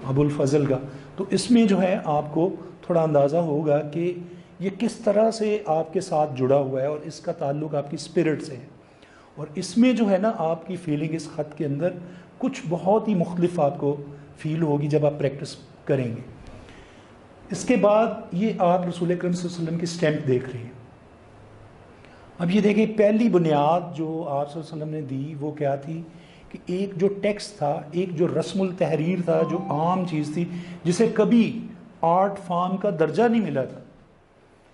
ابو الفضل کا، تو اس میں جو ہے آپ کو تھوڑا اندازہ ہوگا کہ یہ کس طرح سے آپ کے ساتھ جڑا ہوا ہے، اور اس کا تعلق آپ کی اسپرٹ سے ہے، اور اس میں جو ہے نا آپ کی فیلنگ اس خط کے اندر کچھ بہت ہی مختلف آپ کو فیل ہوگی جب آپ پریکٹس کریں گے۔ اس کے بعد یہ آپ رسول اکرم صلی اللہ علیہ وسلم کی اسٹیمپ دیکھ رہے ہیں۔ اب یہ دیکھیں، پہلی بنیاد جو آپ صلی اللہ علیہ وسلم نے دی وہ کیا تھی کہ ایک جو ٹیکسٹ تھا، ایک جو رسم التحریر تھا، جو عام چیز تھی جسے کبھی آرٹ فارم کا درجہ نہیں ملا تھا،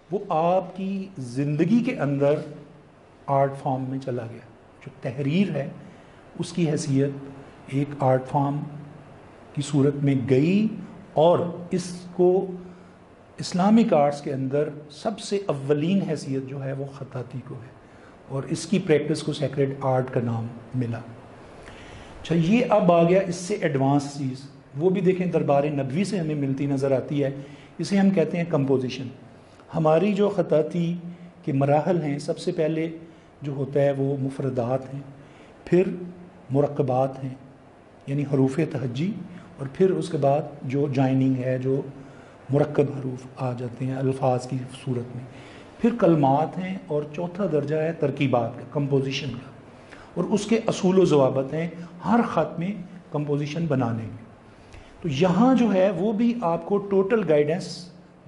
وہ آپ کی زندگی کے اندر آرٹ فارم میں چلا گیا۔ جو تحریر ہے اس کی حیثیت ایک آرٹ فارم کی صورت میں گئی، اور اس کو اسلامک آرٹس کے اندر سب سے اولین حیثیت جو ہے وہ خطاطی کو ہے، اور اس کی پریکٹس کو سیکریڈ آرٹ کا نام ملا۔ اچھا، یہ اب آ گیا اس سے ایڈوانس چیز، وہ بھی دیکھیں دربار نبوی سے ہمیں ملتی نظر آتی ہے، اسے ہم کہتے ہیں کمپوزیشن۔ ہماری جو خطاطی کے مراحل ہیں، سب سے پہلے جو ہوتا ہے وہ مفردات ہیں، پھر مرکبات ہیں یعنی حروف تہجی، اور پھر اس کے بعد جو جائننگ ہے، جو مرکب حروف آ جاتے ہیں الفاظ کی صورت میں، پھر کلمات ہیں، اور چوتھا درجہ ہے ترکیبات کا، کمپوزیشن کا، اور اس کے اصول و ضوابط ہیں ہر خط میں کمپوزیشن بنانے میں۔ تو یہاں جو ہے وہ بھی آپ کو ٹوٹل گائیڈنس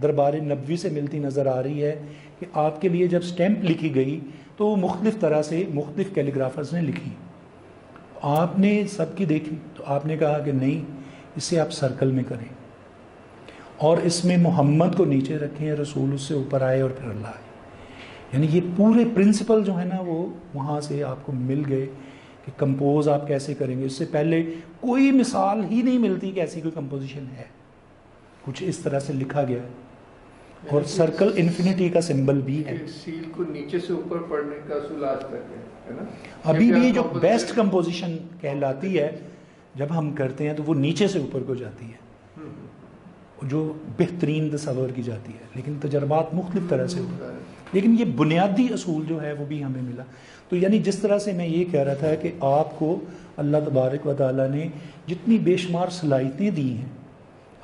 دربار نبوی سے ملتی نظر آ رہی ہے، کہ آپ کے لیے جب سٹیمپ لکھی گئی تو وہ مختلف طرح سے مختلف کیلیگرافرز نے لکھی، آپ نے سب کی دیکھی، تو آپ نے کہا کہ نہیں، اسے آپ سرکل میں کریں، اور اس میں محمد کو نیچے رکھیں، رسول اس سے اوپر آئے اور پھر اللہ آئے. یعنی یہ پورے پرنسپل جو ہے نا وہ وہاں سے آپ کو مل گئے کہ کمپوز آپ کیسے کریں گے. اس سے پہلے کوئی مثال ہی نہیں ملتی کہ ایسی کوئی کمپوزیشن ہے. کچھ اس طرح سے لکھا گیا ہے. اور سرکل انفینٹی کا سمبل بھی ہے. سیل کو نیچے سے اوپر پڑھنے کا اصول آج تک ہے نا. ابھی بھی جو بیسٹ کمپوزیشن کہلاتی ہے جب ہم کرتے ہیں تو وہ نیچے سے اوپر کو جاتی ہے، جو بہترین تصور کی جاتی ہے. لیکن تجربات مختلف طرح سے ہوتے ہیں. لیکن یہ بنیادی اصول جو ہے وہ بھی ہمیں ملا. تو یعنی جس طرح سے میں یہ کہہ رہا تھا کہ آپ کو اللہ تبارک و تعالیٰ نے جتنی بے شمار صلاحیتیں دی ہیں،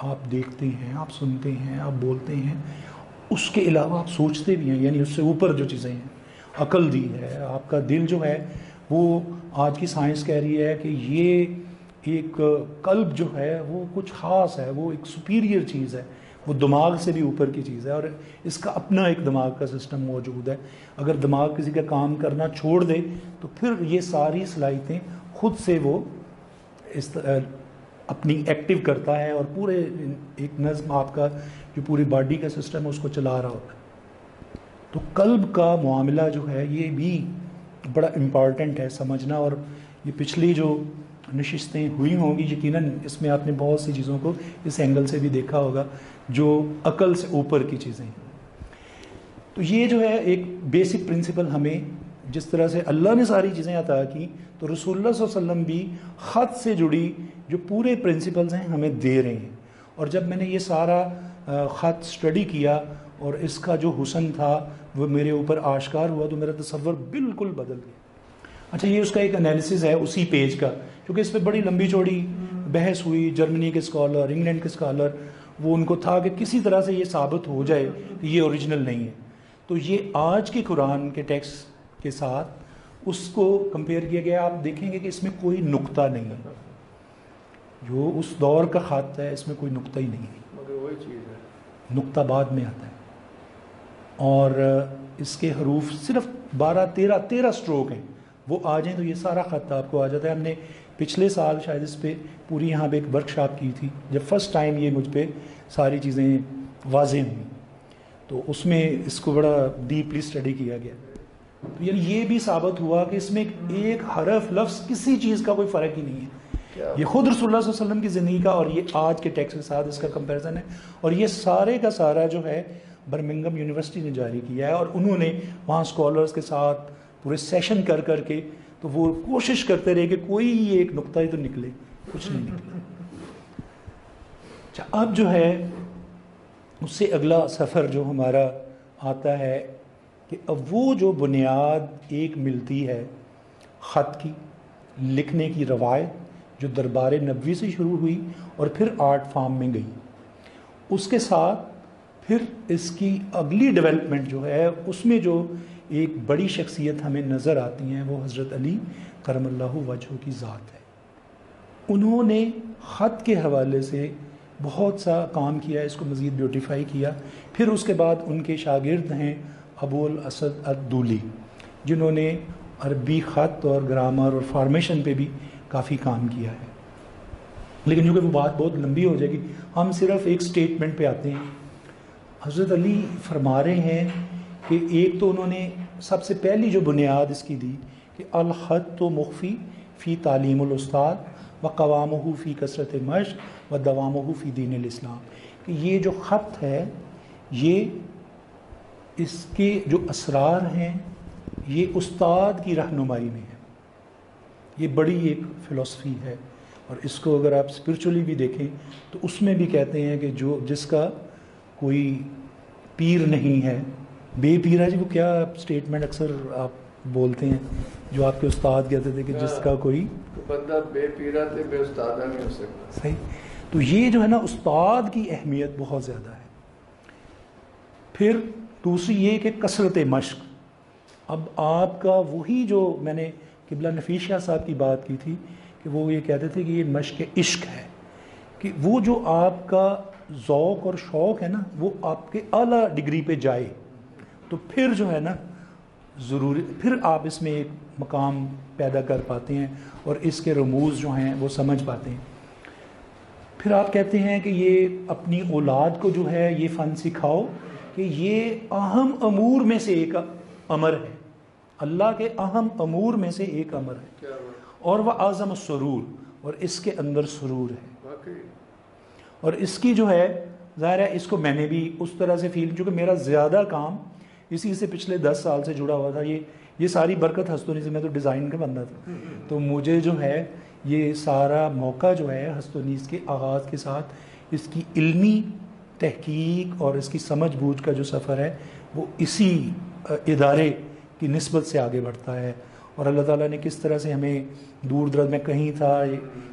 آپ دیکھتے ہیں، آپ سنتے ہیں، آپ بولتے ہیں، اس کے علاوہ آپ سوچتے بھی ہیں. یعنی اس سے اوپر جو چیزیں ہیں، عقل دی ہے، آپ کا دل جو ہے وہ آج کی سائنس کہہ رہی ہے کہ یہ ایک قلب جو ہے وہ کچھ خاص ہے، وہ ایک سپیریئر چیز ہے، وہ دماغ سے بھی اوپر کی چیز ہے، اور اس کا اپنا ایک دماغ کا سسٹم موجود ہے. اگر دماغ کسی کا کام کرنا چھوڑ دے تو پھر یہ ساری صلاحیتیں خود سے وہ اپنی ایکٹیو کرتا ہے اور پورے ایک نظم آپ کا جو پوری باڈی کا سسٹم ہے اس کو چلا رہا ہوتا ہے. تو قلب کا معاملہ جو ہے یہ بھی بڑا امپارٹنٹ ہے سمجھنا. اور یہ پچھلی جو نشستیں ہوئی ہوں گی یقیناً اس میں آپ نے بہت سی چیزوں کو اس اینگل سے بھی دیکھا ہوگا جو عقل سے اوپر کی چیزیں ہیں. تو یہ جو ہے ایک بیسک پرنسپل ہمیں جس طرح سے اللہ نے ساری چیزیں عطا کی تو رسول اللہ صلی اللہ علیہ وسلم بھی خط سے جڑی جو پورے پرنسپلز ہیں ہمیں دے رہے ہیں. اور جب میں نے یہ سارا خط اسٹڈی کیا اور اس کا جو حسن تھا وہ میرے اوپر آشکار ہوا تو میرا تصور بالکل بدل گیا. اچھا یہ اس کا ایک انالیسز ہے اسی پیج کا، کیونکہ اس پہ بڑی لمبی چوڑی بحث ہوئی. جرمنی کے اسکالر، انگلینڈ کے اسکالر، وہ ان کو تھا کہ کسی طرح سے یہ ثابت ہو جائے کہ یہ اوریجنل نہیں ہے. تو یہ آج کے قرآن کے ٹیکسٹ کے ساتھ اس کو کمپیئر کیا گیا. آپ دیکھیں گے کہ اس میں کوئی نقطہ نہیں ہے. جو اس دور کا خط ہے اس میں کوئی نقطہ ہی نہیں ہے، مگر وہی چیز ہے، نقطہ بعد میں آتا ہے. اور اس کے حروف صرف 13 سٹروک ہیں، وہ آ جائیں تو یہ سارا خط آپ کو آ جاتا ہے. ہم نے پچھلے سال شاید اس پہ پوری یہاں پہ ایک ورکشاپ کی تھی جب فرسٹ ٹائم یہ مجھ پہ ساری چیزیں واضح ہوئیں، تو اس میں اس کو بڑا ڈیپلی اسٹڈی کیا گیا. تو یعنی یہ بھی ثابت ہوا کہ اس میں ایک حرف لفظ کسی چیز کا کوئی فرق ہی نہیں ہے. یہ خود رسول اللہ صلی اللہ علیہ وسلم کی زندگی کا اور یہ آج کے ٹیکسٹ کے ساتھ اس کا کمپیریزن ہے. اور یہ سارے کا سارا جو ہے برمنگھم یونیورسٹی نے جاری کیا ہے، اور انہوں نے وہاں اسکالرس کے ساتھ پورے سیشن کر کے تو وہ کوشش کرتے رہے کہ کوئی ایک نقطہ ہی تو نکلے، کچھ نہیں نکلا. اچھا اب جو ہے اس سے اگلا سفر جو ہمارا آتا ہے کہ اب وہ جو بنیاد ایک ملتی ہے خط کی، لکھنے کی روایت جو دربار نبوی سے شروع ہوئی اور پھر آرٹ فارم میں گئی، اس کے ساتھ پھر اس کی اگلی ڈیولپمنٹ جو ہے اس میں جو ایک بڑی شخصیت ہمیں نظر آتی ہیں وہ حضرت علی کرم اللہ وجہہ کی ذات ہے. انہوں نے خط کے حوالے سے بہت سا کام کیا، اس کو مزید بیوٹیفائی کیا. پھر اس کے بعد ان کے شاگرد ہیں ابو الاسد الدولی جنہوں نے عربی خط اور گرامر اور فارمیشن پہ بھی کافی کام کیا ہے. لیکن چونکہ وہ بات بہت لمبی ہو جائے گی، ہم صرف ایک سٹیٹمنٹ پہ آتے ہیں. حضرت علی فرما رہے ہیں کہ ایک تو انہوں نے سب سے پہلی جو بنیاد اس کی دی کہ الخط و مخفی فی تعلیم الاستاد و قوامہ فی کثرت مشق و دوامہ فی دین الاسلام، کہ یہ جو خط ہے یہ اس کے جو اسرار ہیں یہ استاد کی رہنمائی میں ہے. یہ بڑی ایک فلسفی ہے، اور اس کو اگر آپ اسپرچولی بھی دیکھیں تو اس میں بھی کہتے ہیں کہ جس کا کوئی پیر نہیں ہے، بے پیرا جی وہ کیا اسٹیٹمنٹ اکثر آپ بولتے ہیں جو آپ کے استاد کہتے تھے کہ جس کا کوئی بندہ بے پیرا تھے بے استادہ نہیں ہو سکتا. صحیح. تو یہ جو ہے نا استاد کی اہمیت بہت زیادہ ہے. پھر دوسری یہ کہ کثرت مشق. اب آپ کا وہی جو میں نے قبلہ نفیس شاہ صاحب کی بات کی تھی کہ وہ یہ کہتے تھے کہ یہ مشق عشق ہے، کہ وہ جو آپ کا ذوق اور شوق ہے نا وہ آپ کے اعلیٰ ڈگری پہ جائے تو پھر جو ہے نا ضروری پھر آپ اس میں ایک مقام پیدا کر پاتے ہیں اور اس کے رموز جو ہیں وہ سمجھ پاتے ہیں. پھر آپ کہتے ہیں کہ یہ اپنی اولاد کو جو ہے یہ فن سکھاؤ کہ یہ اہم امور میں سے ایک امر ہے، اللہ کے اہم امور میں سے ایک امر ہے، اور وہ اعظم السرور، اور اس کے اندر سرور ہے، اور اس کی جو ہے ظاہر ہے اس کو میں نے بھی اس طرح سے فیل، چونکہ میرا زیادہ کام اسی سے پچھلے 10 سال سے جڑا ہوا تھا، یہ ساری برکت ہستونی سے، میں تو ڈیزائن کا بندہ تھا، تو مجھے جو ہے یہ سارا موقع جو ہے ہستونیز کے آغاز کے ساتھ اس کی علمی تحقیق اور اس کی سمجھ بوجھ کا جو سفر ہے وہ اسی ادارے کی نسبت سے آگے بڑھتا ہے، اور اللہ تعالیٰ نے کس طرح سے ہمیں دور دراز میں کہیں تھا،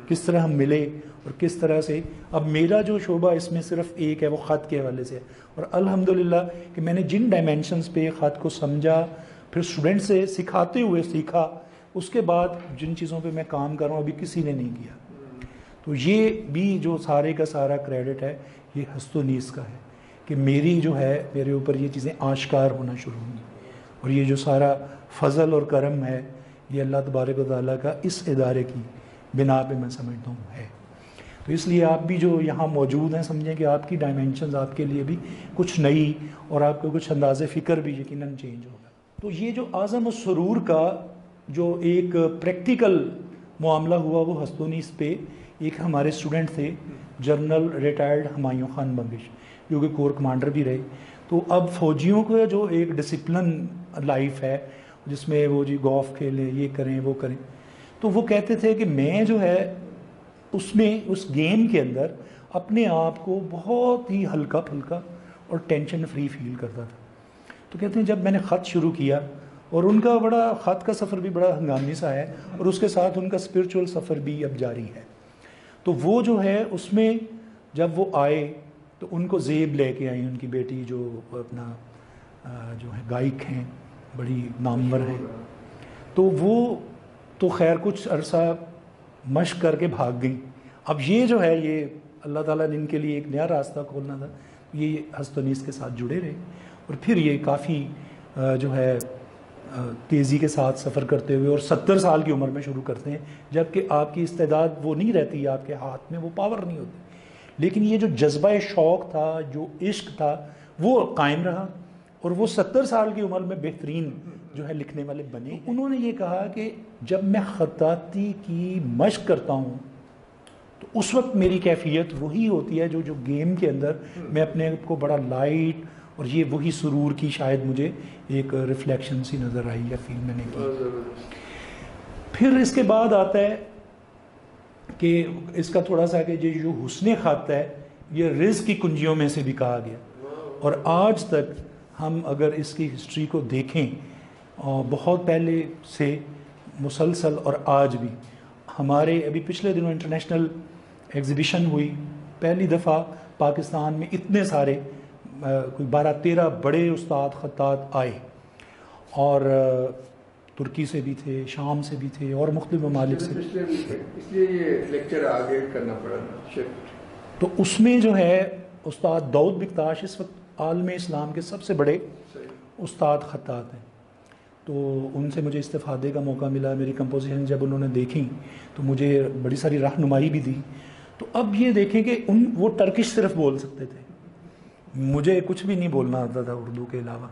کس طرح ہم ملے، اور کس طرح سے اب میرا جو شعبہ اس میں صرف ایک ہے، وہ خط کے حوالے سے ہے، اور الحمدللہ کہ میں نے جن ڈائمینشنز پہ خط کو سمجھا، پھر اسٹوڈنٹ سے سکھاتے ہوئے سیکھا، اس کے بعد جن چیزوں پہ میں کام کر رہا ہوں ابھی کسی نے نہیں کیا، تو یہ بھی جو سارے کا سارا کریڈٹ ہے یہ ہستونیز کا ہے کہ میری جو ہے میرے اوپر یہ چیزیں آشکار ہونا شروع ہوئی، اور یہ جو سارا فضل اور کرم ہے یہ اللہ تبارک و تعالیٰ کا اس ادارے کی بنا پہ میں سمجھتا ہوں ہے۔ تو اس لیے آپ بھی جو یہاں موجود ہیں سمجھیں کہ آپ کی ڈائمینشنز آپ کے لیے بھی کچھ نئی، اور آپ کو کچھ انداز فکر بھی یقیناً چینج ہوگا۔ تو یہ جو اعظم السرور کا جو ایک پریکٹیکل معاملہ ہوا وہ ہستونیز پہ ایک ہمارے اسٹوڈنٹ تھے جنرل ریٹائرڈ ہمایوں خان بنگش، جو کہ کور کمانڈر بھی رہے، تو اب فوجیوں کا جو ایک ڈسپلن لائف ہے جس میں وہ جی گولف کھیلیں، یہ کریں وہ کریں، تو وہ کہتے تھے کہ میں جو ہے اس میں اس گیم کے اندر اپنے آپ کو بہت ہی ہلکا پھلکا اور ٹینشن فری فیل کرتا تھا۔ تو کہتے ہیں جب میں نے خط شروع کیا، اور ان کا بڑا خط کا سفر بھی بڑا ہنگامی سا ہے، اور اس کے ساتھ ان کا اسپرچول سفر بھی اب جاری ہے، تو وہ جو ہے اس میں جب وہ آئے تو ان کو زیب لے کے آئی، ان کی بیٹی جو اپنا جو ہے گائک ہیں، بڑی نامور ہیں، تو وہ تو خیر کچھ عرصہ مشق کر کے بھاگ گئیں۔ اب یہ جو ہے یہ اللہ تعالیٰ نے ان کے لیے ایک نیا راستہ کھولنا تھا، یہ ہستونیز کے ساتھ جڑے رہے، اور پھر یہ کافی جو ہے تیزی کے ساتھ سفر کرتے ہوئے، اور 70 سال کی عمر میں شروع کرتے ہیں، جبکہ آپ کی استعداد وہ نہیں رہتی آپ کے ہاتھ میں، وہ پاور نہیں ہوتی، لیکن یہ جو جذبہ شوق تھا، جو عشق تھا، وہ قائم رہا، اور وہ 70 سال کی عمر میں بہترین جو ہے لکھنے والے بنے۔ انہوں نے یہ کہا کہ جب میں خطاطی کی مشق کرتا ہوں تو اس وقت میری کیفیت وہی ہوتی ہے جو گیم کے اندر میں اپنے آپ کو بڑا لائٹ، اور یہ وہی سرور کی شاید مجھے ایک ریفلیکشن سی نظر آئی یا فیل میں نے کی۔ پھر اس کے بعد آتا ہے کہ اس کا تھوڑا سا کہ جو حسن خط ہے یہ رزق کی کنجیوں میں سے بھی کہا گیا، اور آج تک ہم اگر اس کی ہسٹری کو دیکھیں بہت پہلے سے مسلسل، اور آج بھی ہمارے ابھی پچھلے دنوں انٹرنیشنل ایگزیبیشن ہوئی، پہلی دفعہ پاکستان میں اتنے سارے کوئی 12-13 بڑے استاد خطاط آئے، اور ترکی سے بھی تھے، شام سے بھی تھے، اور مختلف ممالک سے، اس لیے یہ لیکچر آگے کرنا پڑا شفٹ۔ تو اس میں جو ہے استاد داؤد بکتاش اس وقت عالم اسلام کے سب سے بڑے استاد خطاط ہیں، تو ان سے مجھے استفادے کا موقع ملا، میری کمپوزیشن جب انہوں نے دیکھیں تو مجھے بڑی ساری رہنمائی بھی دی۔ تو اب یہ دیکھیں کہ وہ ٹرکش صرف بول سکتے تھے، مجھے کچھ بھی نہیں بولنا آتا تھا اردو کے علاوہ،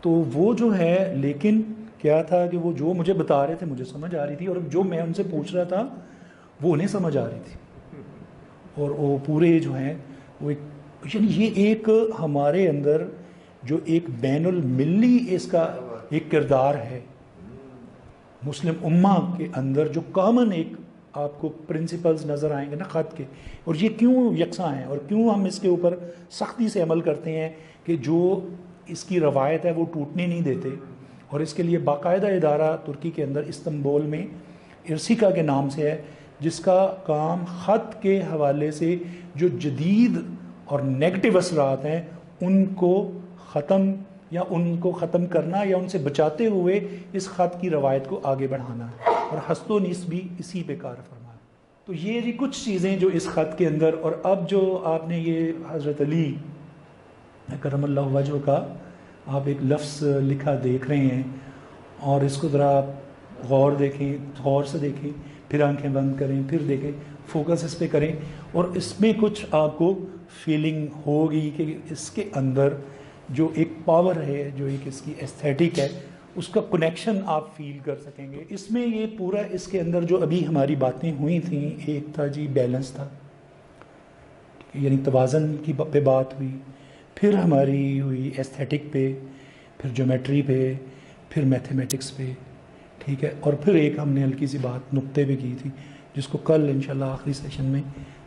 تو وہ جو ہے لیکن کیا تھا کہ وہ جو مجھے بتا رہے تھے مجھے سمجھ آ رہی تھی، اور جو میں ان سے پوچھ رہا تھا وہ انہیں سمجھ آ رہی تھی، اور وہ پورے جو ہیں وہ یعنی یہ ایک ہمارے اندر جو ایک بین الملی اس کا ایک کردار ہے، مسلم امہ کے اندر جو کامن ایک آپ کو پرنسپلز نظر آئیں گے نا خط کے، اور یہ کیوں یکساں ہیں اور کیوں ہم اس کے اوپر سختی سے عمل کرتے ہیں کہ جو اس کی روایت ہے وہ ٹوٹنے نہیں دیتے، اور اس کے لیے باقاعدہ ادارہ ترکی کے اندر استنبول میں ارسیکا کے نام سے ہے، جس کا کام خط کے حوالے سے جو جدید اور نیگیٹو اثرات ہیں ان کو ختم کرنا یا ان سے بچاتے ہوئے اس خط کی روایت کو آگے بڑھانا ہے، اور ہستونیس بھی اسی پہ کار فرما ہے۔ تو یہ جی کچھ چیزیں جو اس خط کے اندر، اور اب جو آپ نے یہ حضرت علی کرم اللہ وجہ کا آپ ایک لفظ لکھا دیکھ رہے ہیں، اور اس کو ذرا آپ غور سے دیکھیں، پھر آنکھیں بند کریں، پھر دیکھیں، فوکس اس پہ کریں، اور اس میں کچھ آپ کو فیلنگ ہوگی کہ اس کے اندر جو ایک پاور ہے، جو ایک اس کی ایستھیٹک ہے، اس کا کنیکشن آپ فیل کر سکیں گے. اس میں یہ پورا اس کے اندر جو ابھی ہماری باتیں ہوئی تھیں، ایک تھا جی بیلنس تھا، یعنی توازن کی پہ بات ہوئی، پھر ہماری ہوئی ایستھیٹک پہ، پھر جیومیٹری پہ، پھر میتھمیٹکس پہ، ٹھیک ہے، اور پھر ایک ہم نے ہلکی سی بات نقطے پہ کی تھی جس کو کل انشاءاللہ آخری سیشن میں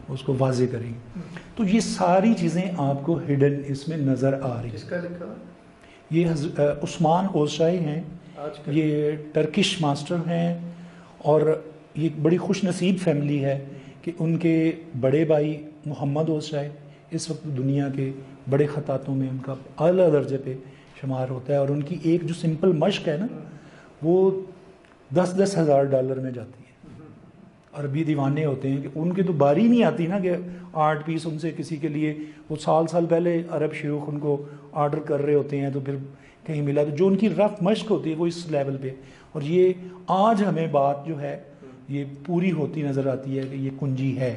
اس کو واضح کریں گے. تو یہ ساری چیزیں آپ کو ہڈن اس میں نظر آ رہی ہیں. کس کا لکھا؟ یہ عثمان اوزشائی ہیں، یہ ٹرکش ماسٹر ہیں، اور یہ ایک بڑی خوش نصیب فیملی ہے کہ ان کے بڑے بھائی محمد اوزشائی اس وقت دنیا کے بڑے خطاطوں میں ان کا اعلیٰ درجے پہ شمار ہوتا ہے، اور ان کی ایک جو سمپل مشق ہے نا وہ 10-10 ہزار ڈالر میں جاتی ہے. عربی دیوانے ہوتے ہیں کہ ان کی تو باری نہیں آتی نا کہ 8 پیس ان سے کسی کے لیے، وہ سال پہلے عرب شیوخ ان کو آرڈر کر رہے ہوتے ہیں تو پھر کہیں ملا، تو جو ان کی رف مشق ہوتی ہے وہ اس لیول پہ. اور یہ آج ہمیں بات جو ہے یہ پوری ہوتی نظر آتی ہے کہ یہ کنجی ہے،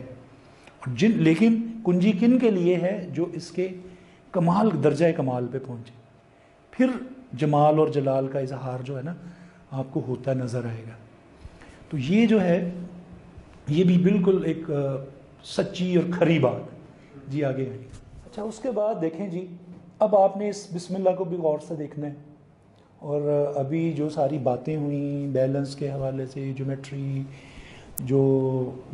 اور لیکن کنجی کن کے لیے ہے؟ جو اس کے کمال، درجہ کمال پہ پہنچے، پھر جمال اور جلال کا اظہار جو ہے نا آپ کو ہوتا نظر آئے گا. تو یہ جو ہے یہ بھی بالکل ایک سچی اور کھری بات. جی آگے آئیے. اچھا اس کے بعد دیکھیں جی، اب آپ نے اس بسم اللہ کو بھی غور سے دیکھنا ہے، اور ابھی جو ساری باتیں ہوئیں بیلنس کے حوالے سے، جیومیٹری، جو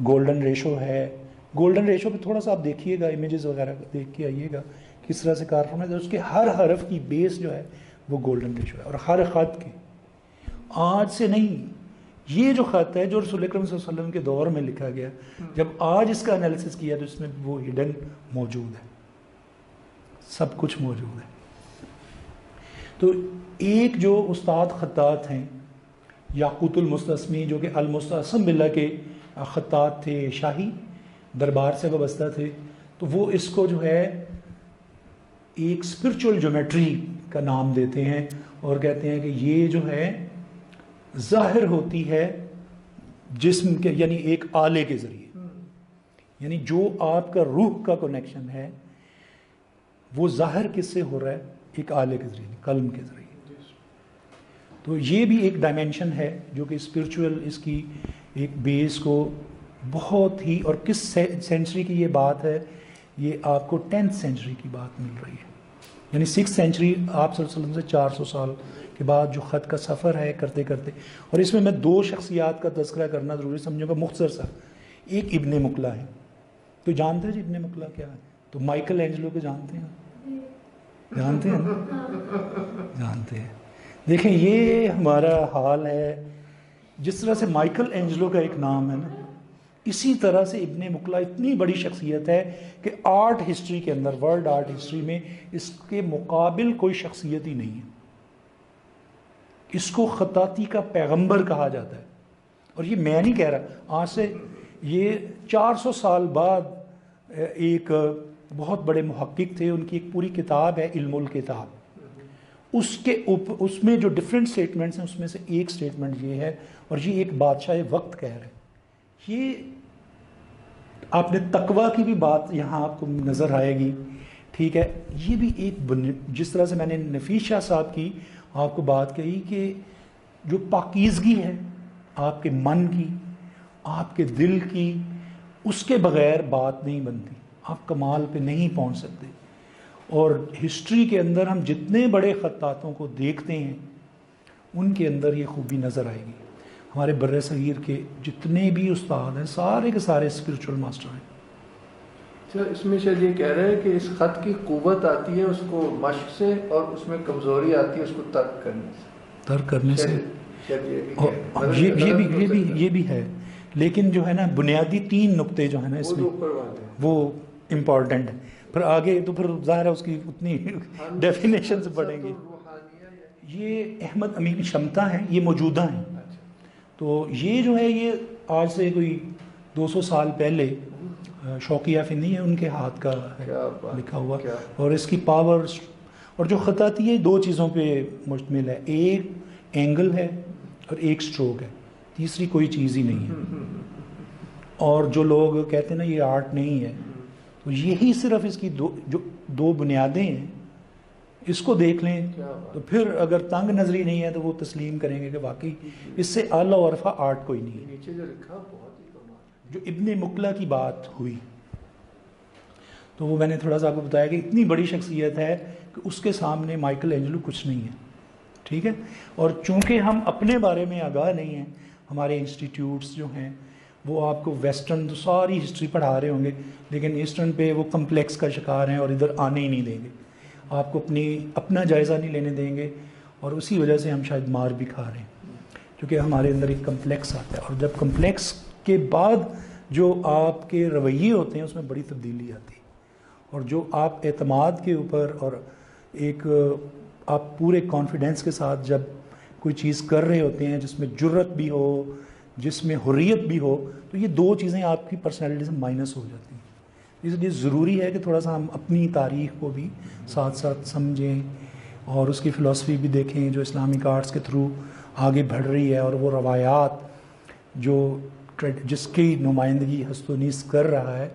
گولڈن ریشو ہے، گولڈن ریشو پہ تھوڑا سا آپ دیکھیے گا، امیجز وغیرہ دیکھ کے آئیے گا کس طرح سے کار فرمایا. اس کے ہر حرف کی بیس جو ہے وہ گولڈن ریشو ہے، اور ہر خط کے آج سے نہیں، یہ جو خط ہے جو رسول اکرم صلی اللہ علیہ وسلم کے دور میں لکھا گیا، جب آج اس کا انالیسس کیا تو اس میں وہ ہڈن موجود ہے، سب کچھ موجود ہے. تو ایک جو استاد خطاط ہیں یاقوت المستسمی، جو کہ المستعصم باللہ کے خطاط تھے، شاہی دربار سے وابستہ تھے، تو وہ اس کو جو ہے ایک اسپرچول جیومیٹری کا نام دیتے ہیں، اور کہتے ہیں کہ یہ جو ہے ظاہر ہوتی ہے جسم کے، یعنی ایک آلے کے ذریعے، یعنی جو آپ کا روح کا کنیکشن ہے وہ ظاہر کس سے ہو رہا ہے؟ ایک آلے کے ذریعے، قلم کے ذریعے. تو یہ بھی ایک ڈائمینشن ہے جو کہ اسپرچول اس کی ایک بیس کو بہت ہی، اور کس سینچری کی یہ بات ہے؟ یہ آپ کو 10th سینچری کی بات مل رہی ہے، یعنی 6th سینچری آپ صلی اللہ علیہ وسلم سے 400 سال کے بعد جو خط کا سفر ہے کرتے کرتے. اور اس میں 2 شخصیات کا تذکرہ کرنا ضروری سمجھوں گا مختصر سا. ایک ابن مقلا ہے، تو جانتے ہیں جی ابن مقلا کیا ہے؟ تو مائیکل اینجلو کو جانتے ہیں؟ جانتے ہیں نا؟ جانتے ہیں. دیکھیں یہ ہمارا حال ہے، جس طرح سے مائیکل اینجلو کا ایک نام ہے نا، اسی طرح سے ابن مقلا اتنی بڑی شخصیت ہے کہ آرٹ ہسٹری کے اندر، ورلڈ آرٹ ہسٹری میں اس کے مقابل کوئی شخصیت ہی نہیں ہے. اس کو خطاطی کا پیغمبر کہا جاتا ہے. اور یہ میں نہیں کہہ رہا، آج سے یہ 400 سال بعد ایک بہت بڑے محقق تھے، ان کی ایک پوری کتاب ہے علم الکتاب، اس میں جو ڈفرینٹ سٹیٹمنٹس ہیں اس میں سے ایک سٹیٹمنٹ یہ ہے، اور یہ ایک بادشاہ وقت کہہ رہے ہیں. یہ آپ نے تقویٰ کی بھی بات یہاں آپ کو نظر آئے گی، ٹھیک ہے. یہ بھی ایک جس طرح سے میں نے نفیس شاہ صاحب کی آپ کو بات کہی کہ جو پاکیزگی ہے آپ کے من کی، آپ کے دل کی، اس کے بغیر بات نہیں بنتی، آپ کمال پہ نہیں پہنچ سکتے. اور ہسٹری کے اندر ہم جتنے بڑے خطاطوں کو دیکھتے ہیں ان کے اندر یہ خوبی نظر آئے گی. ہمارے بر صغیر کے جتنے بھی استاد ہیں سارے کے سارے اسپرچول ماسٹر ہیں. اچھا، اس میں شاید یہ کہہ رہے ہیں کہ اس خط کی قوت آتی ہے اس کو مشق سے، اور اس میں کمزوری آتی ہے اس کو ترک کرنے سے. یہ بھی ہے، لیکن جو ہے نا بنیادی 3 نقطے جو ہیں نا اس میں وہ امپورٹنٹ ہے. پھر آگے تو پھر ظاہر ہے اس کی اتنی ڈیفینیشنز پڑیں گی. یہ احمد امین شمتا ہیں، یہ موجودہ ہیں. تو یہ جو ہے یہ آج سے کوئی 200 سال پہلے شوقیہ فنی ہے ان کے ہاتھ کا ہے لکھا ہوا، اور اس کی پاور اور جو خطاطی ہے 2 چیزوں پہ مشتمل ہے، ایک اینگل ہے اور ایک سٹروک ہے، تیسری کوئی چیز ہی نہیں ہے. اور جو لوگ کہتے ہیں نا یہ آرٹ نہیں ہے، تو یہی صرف اس کی دو بنیادیں ہیں، اس کو دیکھ لیں تو پھر اگر تنگ نظری نہیں ہے تو وہ تسلیم کریں گے کہ واقعی اس سے اعلیٰ و عرفہ آرٹ کوئی نہیں ہے۔ نیچے جو لکھا بہت ہی کمال، جو ابن مقلہ کی بات ہوئی تو وہ میں نے تھوڑا سا آپ کو بتایا کہ اتنی بڑی شخصیت ہے کہ اس کے سامنے مائیکل اینجلو کچھ نہیں ہے، ٹھیک ہے۔ اور چونکہ ہم اپنے بارے میں آگاہ نہیں ہیں، ہمارے انسٹیٹیوٹس جو ہیں وہ آپ کو ویسٹرن تو ساری ہسٹری پڑھا رہے ہوں گے، لیکن ایسٹرن پہ وہ کمپلیکس کا شکار ہیں اور ادھر آنے ہی نہیں دیں گے، آپ کو اپنا جائزہ نہیں لینے دیں گے، اور اسی وجہ سے ہم شاید مار بھی کھا رہے ہیں، کیونکہ ہمارے اندر ایک کمپلیکس آتا ہے، اور جب کمپلیکس کے بعد جو آپ کے رویے ہوتے ہیں اس میں بڑی تبدیلی آتی ہے، اور جو آپ اعتماد کے اوپر اور ایک آپ پورے کانفیڈنس کے ساتھ جب کوئی چیز کر رہے ہوتے ہیں جس میں جرت بھی ہو، جس میں حریت بھی ہو، تو یہ دو چیزیں آپ کی پرسنالٹی سے مائنس ہو جاتی ہیں۔ اس لیے ضروری ہے کہ تھوڑا سا ہم اپنی تاریخ کو بھی ساتھ ساتھ سمجھیں اور اس کی فلسفی بھی دیکھیں جو اسلامک آرٹس کے تھرو آگے بڑھ رہی ہے، اور وہ روایات جو جس کی نمائندگی ہستونیس کر رہا ہے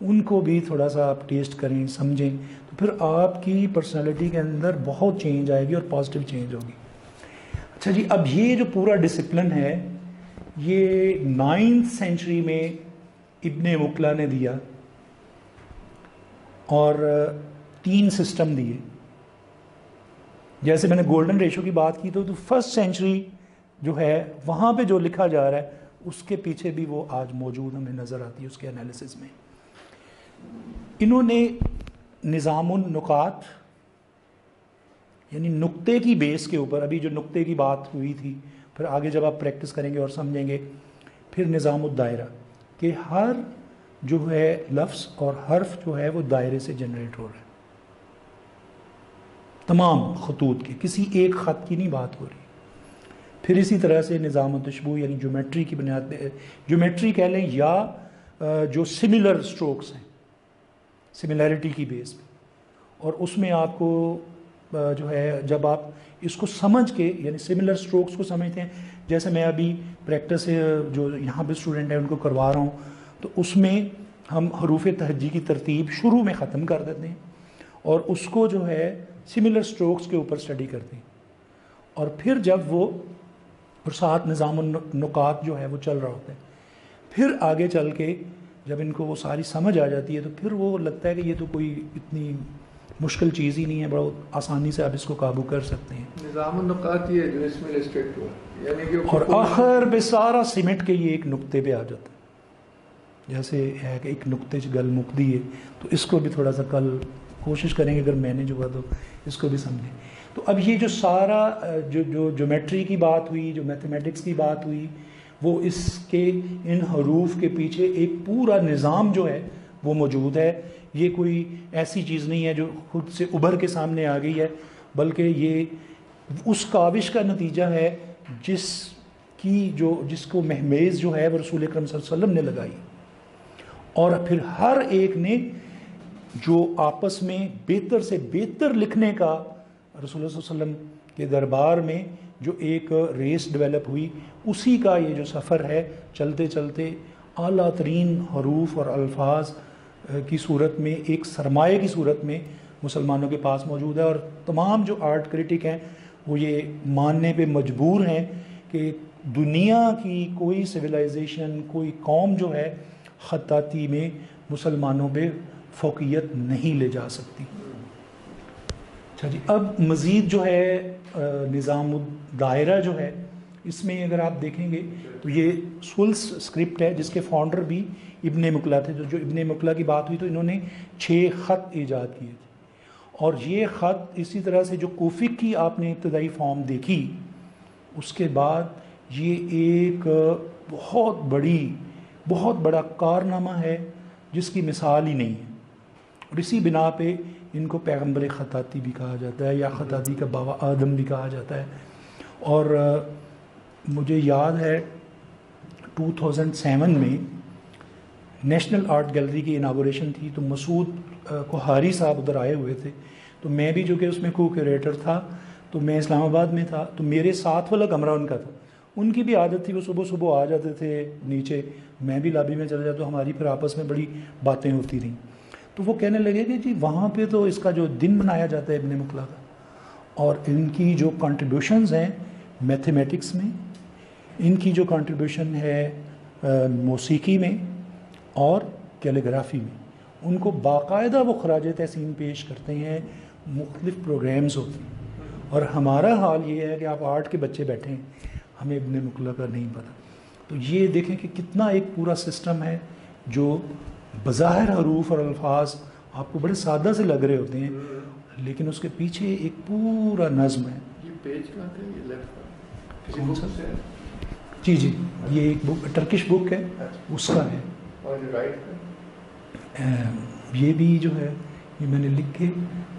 ان کو بھی تھوڑا سا آپ ٹیسٹ کریں، سمجھیں، تو پھر آپ کی پرسنالٹی کے اندر بہت چینج آئے گی اور پازیٹیو چینج ہوگی۔ اچھا جی، اب یہ جو پورا ڈسپلن ہے یہ 9th سینچری میں ابن مقلہ نے دیا، اور 3 سسٹم دیے۔ جیسے میں نے گولڈن ریشو کی بات کی تو 1st سینچری جو ہے وہاں پہ جو لکھا جا رہا ہے اس کے پیچھے بھی وہ آج موجود ہمیں نظر آتی ہے اس کے انالیسس میں۔ انہوں نے نظام النقاط یعنی نقطے کی بیس کے اوپر، ابھی جو نقطے کی بات ہوئی تھی، پھر آگے جب آپ پریکٹس کریں گے اور سمجھیں گے، پھر نظام الدائرہ کہ ہر جو ہے لفظ اور حرف جو ہے وہ دائرے سے جنریٹ ہو رہا ہے، تمام خطوط کے، کسی ایک خط کی نہیں بات ہو رہی۔ پھر اسی طرح سے نظام التشبوہ یعنی جیومیٹری کی بنیاد پہ، جیومیٹری کہہ لیں یا جو سملر سٹروکس ہیں، سملیرٹی کی بیس پہ، اور اس میں آپ کو جو ہے جب آپ اس کو سمجھ کے یعنی سملر سٹروکس کو سمجھتے ہیں، جیسے میں ابھی پریکٹس جو یہاں پہ اسٹوڈنٹ ہیں ان کو کروا رہا ہوں، تو اس میں ہم حروف تہجی کی ترتیب شروع میں ختم کر دیتے ہیں اور اس کو جو ہے سملر سٹروکس کے اوپر اسٹڈی کرتے ہیں، اور پھر جب وہ اور ساتھ نظام النقاط جو ہے وہ چل رہا ہوتا ہے، پھر آگے چل کے جب ان کو وہ ساری سمجھ آ جاتی ہے تو پھر وہ لگتا ہے کہ یہ تو کوئی اتنی مشکل چیز ہی نہیں ہے، بہت آسانی سے آپ اس کو قابو کر سکتے ہیں۔ نظام النقاط یہ جو اس میں السٹریٹ ہوا یعنی کہ اور آخر پہ سارا سمٹ کے یہ ایک نقطے پہ آ جاتا ہے، جیسے ہے کہ ایک نقطے سے گل مکتی ہے، تو اس کو بھی تھوڑا سا کل کوشش کریں گے اگر مینیج ہوا تو اس کو بھی سمجھیں۔ تو اب یہ جو سارا جو جیومیٹری کی بات ہوئی، جو میتھمیٹکس کی بات ہوئی، وہ اس کے ان حروف کے پیچھے ایک پورا نظام جو ہے وہ موجود ہے۔ یہ کوئی ایسی چیز نہیں ہے جو خود سے ابھر کے سامنے آ گئی ہے، بلکہ یہ اس کاوش کا نتیجہ ہے جس کو مہمیز جو ہے وہ رسول اکرم صلی اللہ علیہ وسلم نے لگائی، اور پھر ہر ایک نے جو آپس میں بہتر سے بہتر لکھنے کا رسول اللہ صلی اللہ علیہ وسلم کے دربار میں جو ایک ریس ڈیولپ ہوئی، اسی کا یہ جو سفر ہے، چلتے چلتے اعلیٰ ترین حروف اور الفاظ کی صورت میں، ایک سرمایہ کی صورت میں مسلمانوں کے پاس موجود ہے، اور تمام جو آرٹ کرٹک ہیں وہ یہ ماننے پہ مجبور ہیں کہ دنیا کی کوئی سویلائزیشن، کوئی قوم جو ہے خطاطی میں مسلمانوں پہ فوقیت نہیں لے جا سکتی۔ اچھا جی، اب مزید جو ہے نظام الدائرہ جو ہے، اس میں اگر آپ دیکھیں گے تو یہ سولس اسکرپٹ ہے جس کے فاؤنڈر بھی ابن مقلہ تھے۔ جو ابن مقلہ کی بات ہوئی تو انہوں نے 6 خط ایجاد کیے تھے، اور یہ خط اسی طرح سے جو کوفک کی آپ نے ابتدائی فارم دیکھی، اس کے بعد یہ ایک بہت بڑا کارنامہ ہے جس کی مثال ہی نہیں ہے، اور اسی بنا پہ ان کو پیغمبر خطاطی بھی کہا جاتا ہے یا خطاطی کا بابا آدم بھی کہا جاتا ہے۔ اور مجھے یاد ہے 2007 میں نیشنل آرٹ گیلری کی اناگوریشن تھی، تو مسعود کوہاری صاحب ادھر آئے ہوئے تھے، تو میں بھی جو کہ اس میں کو کیوریٹر تھا، تو میں اسلام آباد میں تھا، تو میرے ساتھ والا کمرہ ان کا تھا، ان کی بھی عادت تھی، وہ صبح صبح آ جاتے تھے نیچے، میں بھی لابی میں چلا جاتا، تو ہماری پھر آپس میں بڑی باتیں ہوتی رہیں. تو وہ کہنے لگے کہ جی وہاں پہ تو اس کا جو دن منایا جاتا ہے ابن مقلہ کا، اور ان کی جو کنٹریبیوشنز ہیں میتھمیٹکس میں، ان کی جو کنٹریبیوشن ہے موسیقی میں اور کیلیگرافی میں، ان کو باقاعدہ وہ خراج تحسین پیش کرتے ہیں، مختلف پروگرامز ہوتے ہیں. اور ہمارا حال یہ ہے کہ آپ آرٹ کے بچے بیٹھے ہیں، ہمیں ابن مقلہ کا نہیں پتہ. تو یہ دیکھیں کہ کتنا ایک پورا سسٹم ہے جو بظاہر حروف اور الفاظ آپ کو بڑے سادہ سے لگ رہے ہوتے ہیں، لیکن اس کے پیچھے ایک پورا نظم ہے. یہ پیج کہاں تھا؟ یہ لیفٹ کون سا؟ جی جی، یہ ایک بک ٹرکش بک ہے، اس کا ہے. اور رائٹ یہ بھی جو ہے یہ میں نے لکھ کے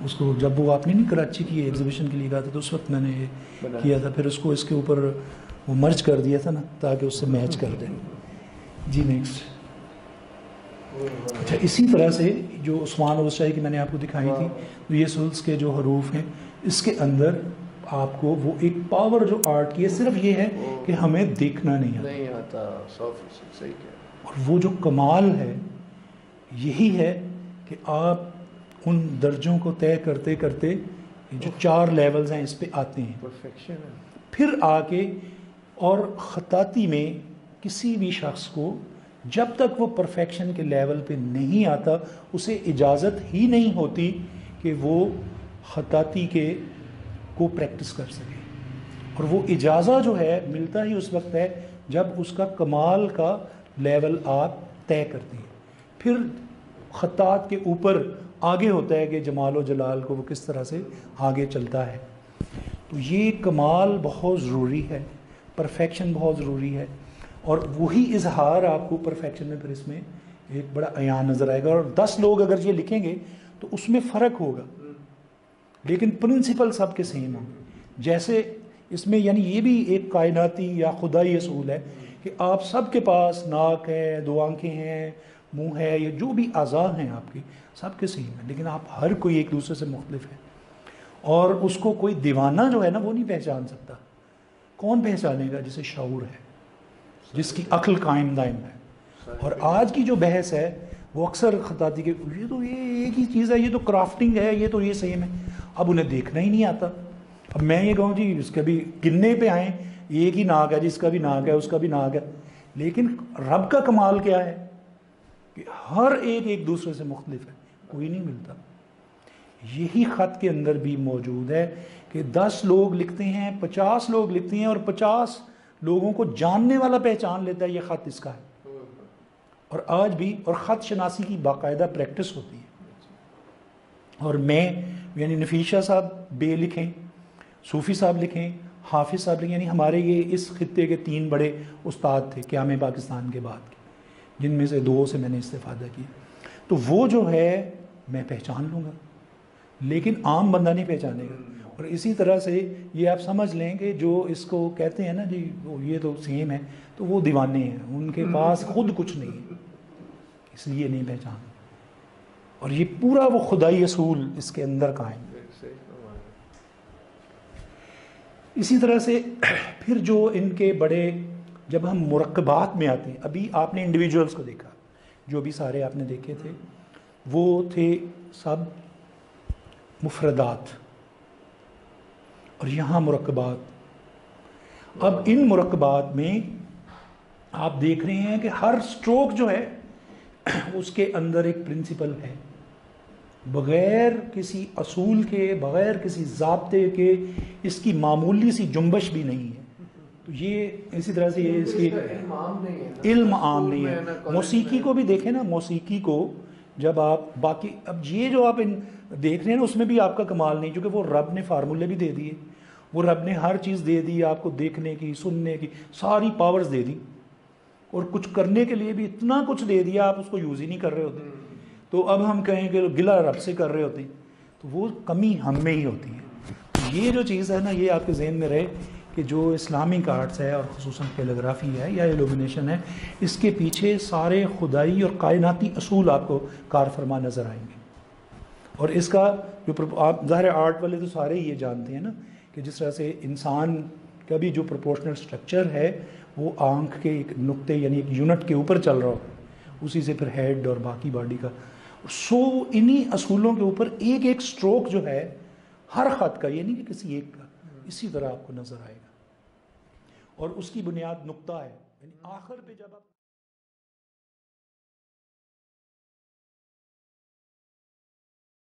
اس کو، جب وہ آپ نے نہیں کراچی کی ایگزیبیشن کے لیے گیا تھا تو اس وقت میں نے یہ کیا تھا، پھر اس کو اس کے اوپر وہ مرج کر دیا تھا نا تاکہ اس سے میچ کر دیں. جی نیکسٹ. اچھا، اسی طرح سے جو عثمان اوسطائی کی میں نے آپ کو دکھائی تھی، تو یہ سلس کے جو حروف ہیں اس کے اندر آپ کو وہ ایک پاور جو آرٹ کی ہے صرف یہ ہے کہ ہمیں دیکھنا نہیں آتا. 100% صحیح کہہ. اور وہ جو کمال ہے یہی ہے کہ آپ ان درجوں کو طے کرتے کرتے جو 4 لیولز ہیں اس پہ آتے ہیں، پرفیکشن ہے. پھر آ کے، اور خطاطی میں کسی بھی شخص کو جب تک وہ پرفیکشن کے لیول پہ نہیں آتا اسے اجازت ہی نہیں ہوتی کہ وہ خطاطی کو پریکٹس کر سکے. اور وہ اجازت جو ہے ملتا ہی اس وقت ہے جب اس کا کمال کا لیول آپ طے کرتے ہیں. پھر خطاط کے اوپر آگے ہوتا ہے کہ جمال و جلال کو وہ کس طرح سے آگے چلتا ہے. تو یہ کمال بہت ضروری ہے، پرفیکشن بہت ضروری ہے، اور وہی اظہار آپ کو پرفیکشن میں پھر اس میں ایک بڑا عیان نظر آئے گا. اور 10 لوگ اگر یہ لکھیں گے تو اس میں فرق ہوگا، لیکن پرنسپل سب کے سیم ہوں گے. جیسے اس میں یعنی یہ بھی ایک کائناتی یا خدائی اصول ہے کہ آپ سب کے پاس ناک ہے، 2 آنکھیں ہیں، منہ ہے، یہ جو بھی اعضاء ہیں آپ کے سب کے سیم ہیں، لیکن آپ ہر کوئی ایک دوسرے سے مختلف ہے. اور اس کو کوئی دیوانہ جو ہے نا وہ نہیں پہچان سکتا. کون پہچانے گا؟ جسے شعور ہے، جس کی عقل قائم دائم ہے. اور آج کی جو بحث ہے وہ اکثر خطاطی کے یہ تو یہ ایک ہی چیز ہے، یہ تو کرافٹنگ ہے، یہ تو یہ سیم ہے. اب انہیں دیکھنا ہی نہیں آتا. اب میں یہ کہوں جی اس کا بھی گننے پہ آئیں، ایک ہی ناک ہے، جس کا بھی ناک ہے اس کا بھی ناک ہے، لیکن رب کا کمال کیا ہے کہ ہر ایک دوسرے سے مختلف ہے، کوئی نہیں ملتا. یہی خط کے اندر بھی موجود ہے کہ 10 لوگ لکھتے ہیں، 50 لوگ لکھتے ہیں، اور 50 لوگوں کو جاننے والا پہچان لیتا ہے یہ خط اس کا ہے. اور آج بھی، اور خط شناسی کی باقاعدہ پریکٹس ہوتی ہے. اور میں یعنی نفیس شاہ صاحب بے لکھیں، صوفی صاحب لکھیں، حافظ صاحب لکھیں، یعنی ہمارے یہ اس خطے کے 3 بڑے استاد تھے قیام پاکستان کے بعد کے، جن میں سے 2 سے میں نے استفادہ کیا. تو وہ جو ہے میں پہچان لوں گا، لیکن عام بندہ نہیں پہچانے گا. اور اسی طرح سے یہ آپ سمجھ لیں کہ جو اس کو کہتے ہیں نا جی یہ تو سیم ہے، تو وہ دیوانے ہیں، ان کے پاس خود کچھ نہیں ہے، اس لیے نہیں پہچان. اور یہ پورا وہ خدائی اصول اس کے اندر قائم. اسی طرح سے پھر جو ان کے بڑے، جب ہم مرکبات میں آتے ہیں، ابھی آپ نے انڈیویجولز کو دیکھا، جو بھی سارے آپ نے دیکھے تھے وہ تھے سب مفردات، اور یہاں مرکبات. اب ان مرکبات میں آپ دیکھ رہے ہیں کہ ہر سٹروک جو ہے اس کے اندر ایک پرنسپل ہے، بغیر کسی اصول کے، بغیر کسی ضابطے کے اس کی معمولی سی جنبش بھی نہیں ہے. تو یہ اسی طرح سے یہ اس کی علم عام نہیں ہے. موسیقی کو بھی دیکھیں نا، موسیقی کو جب آپ باقی، اب یہ جو آپ دیکھ رہے ہیں نا اس میں بھی آپ کا کمال نہیں، کیونکہ وہ رب نے فارمولے بھی دے دیے، وہ رب نے ہر چیز دے دی آپ کو، دیکھنے کی، سننے کی ساری پاورز دے دی، اور کچھ کرنے کے لیے بھی اتنا کچھ دے دیا، آپ اس کو یوز ہی نہیں کر رہے ہوتے. تو اب ہم کہیں کہ گلہ رب سے کر رہے ہوتے ہیں، تو وہ کمی ہم میں ہی ہوتی ہے. یہ جو چیز ہے نا یہ آپ کے ذہن میں رہے کہ جو اسلامک آرٹس ہے، اور خصوصاً کیلیگرافی ہے یا ایلومینیشن ہے، اس کے پیچھے سارے خدائی اور کائناتی اصول آپ کو کار فرما نظر آئیں گے. اور اس کا جو آپ ظاہر آرٹ والے تو سارے ہی یہ جانتے ہیں نا کہ جس طرح سے انسان کہ ابھی جو پروپورشنل سٹرکچر ہے وہ آنکھ کے ایک نقطے یعنی ایک یونٹ کے اوپر چل رہا ہو، اسی سے پھر ہیڈ اور باقی باڈی کا. سو انہی اصولوں کے اوپر ایک ایک سٹروک جو ہے ہر خط کا، یہ نہیں کہ کسی ایک کا، اسی طرح آپ کو نظر آئے گا. اور اس کی بنیاد نقطہ ہے، یعنی آخر پہ جب آپ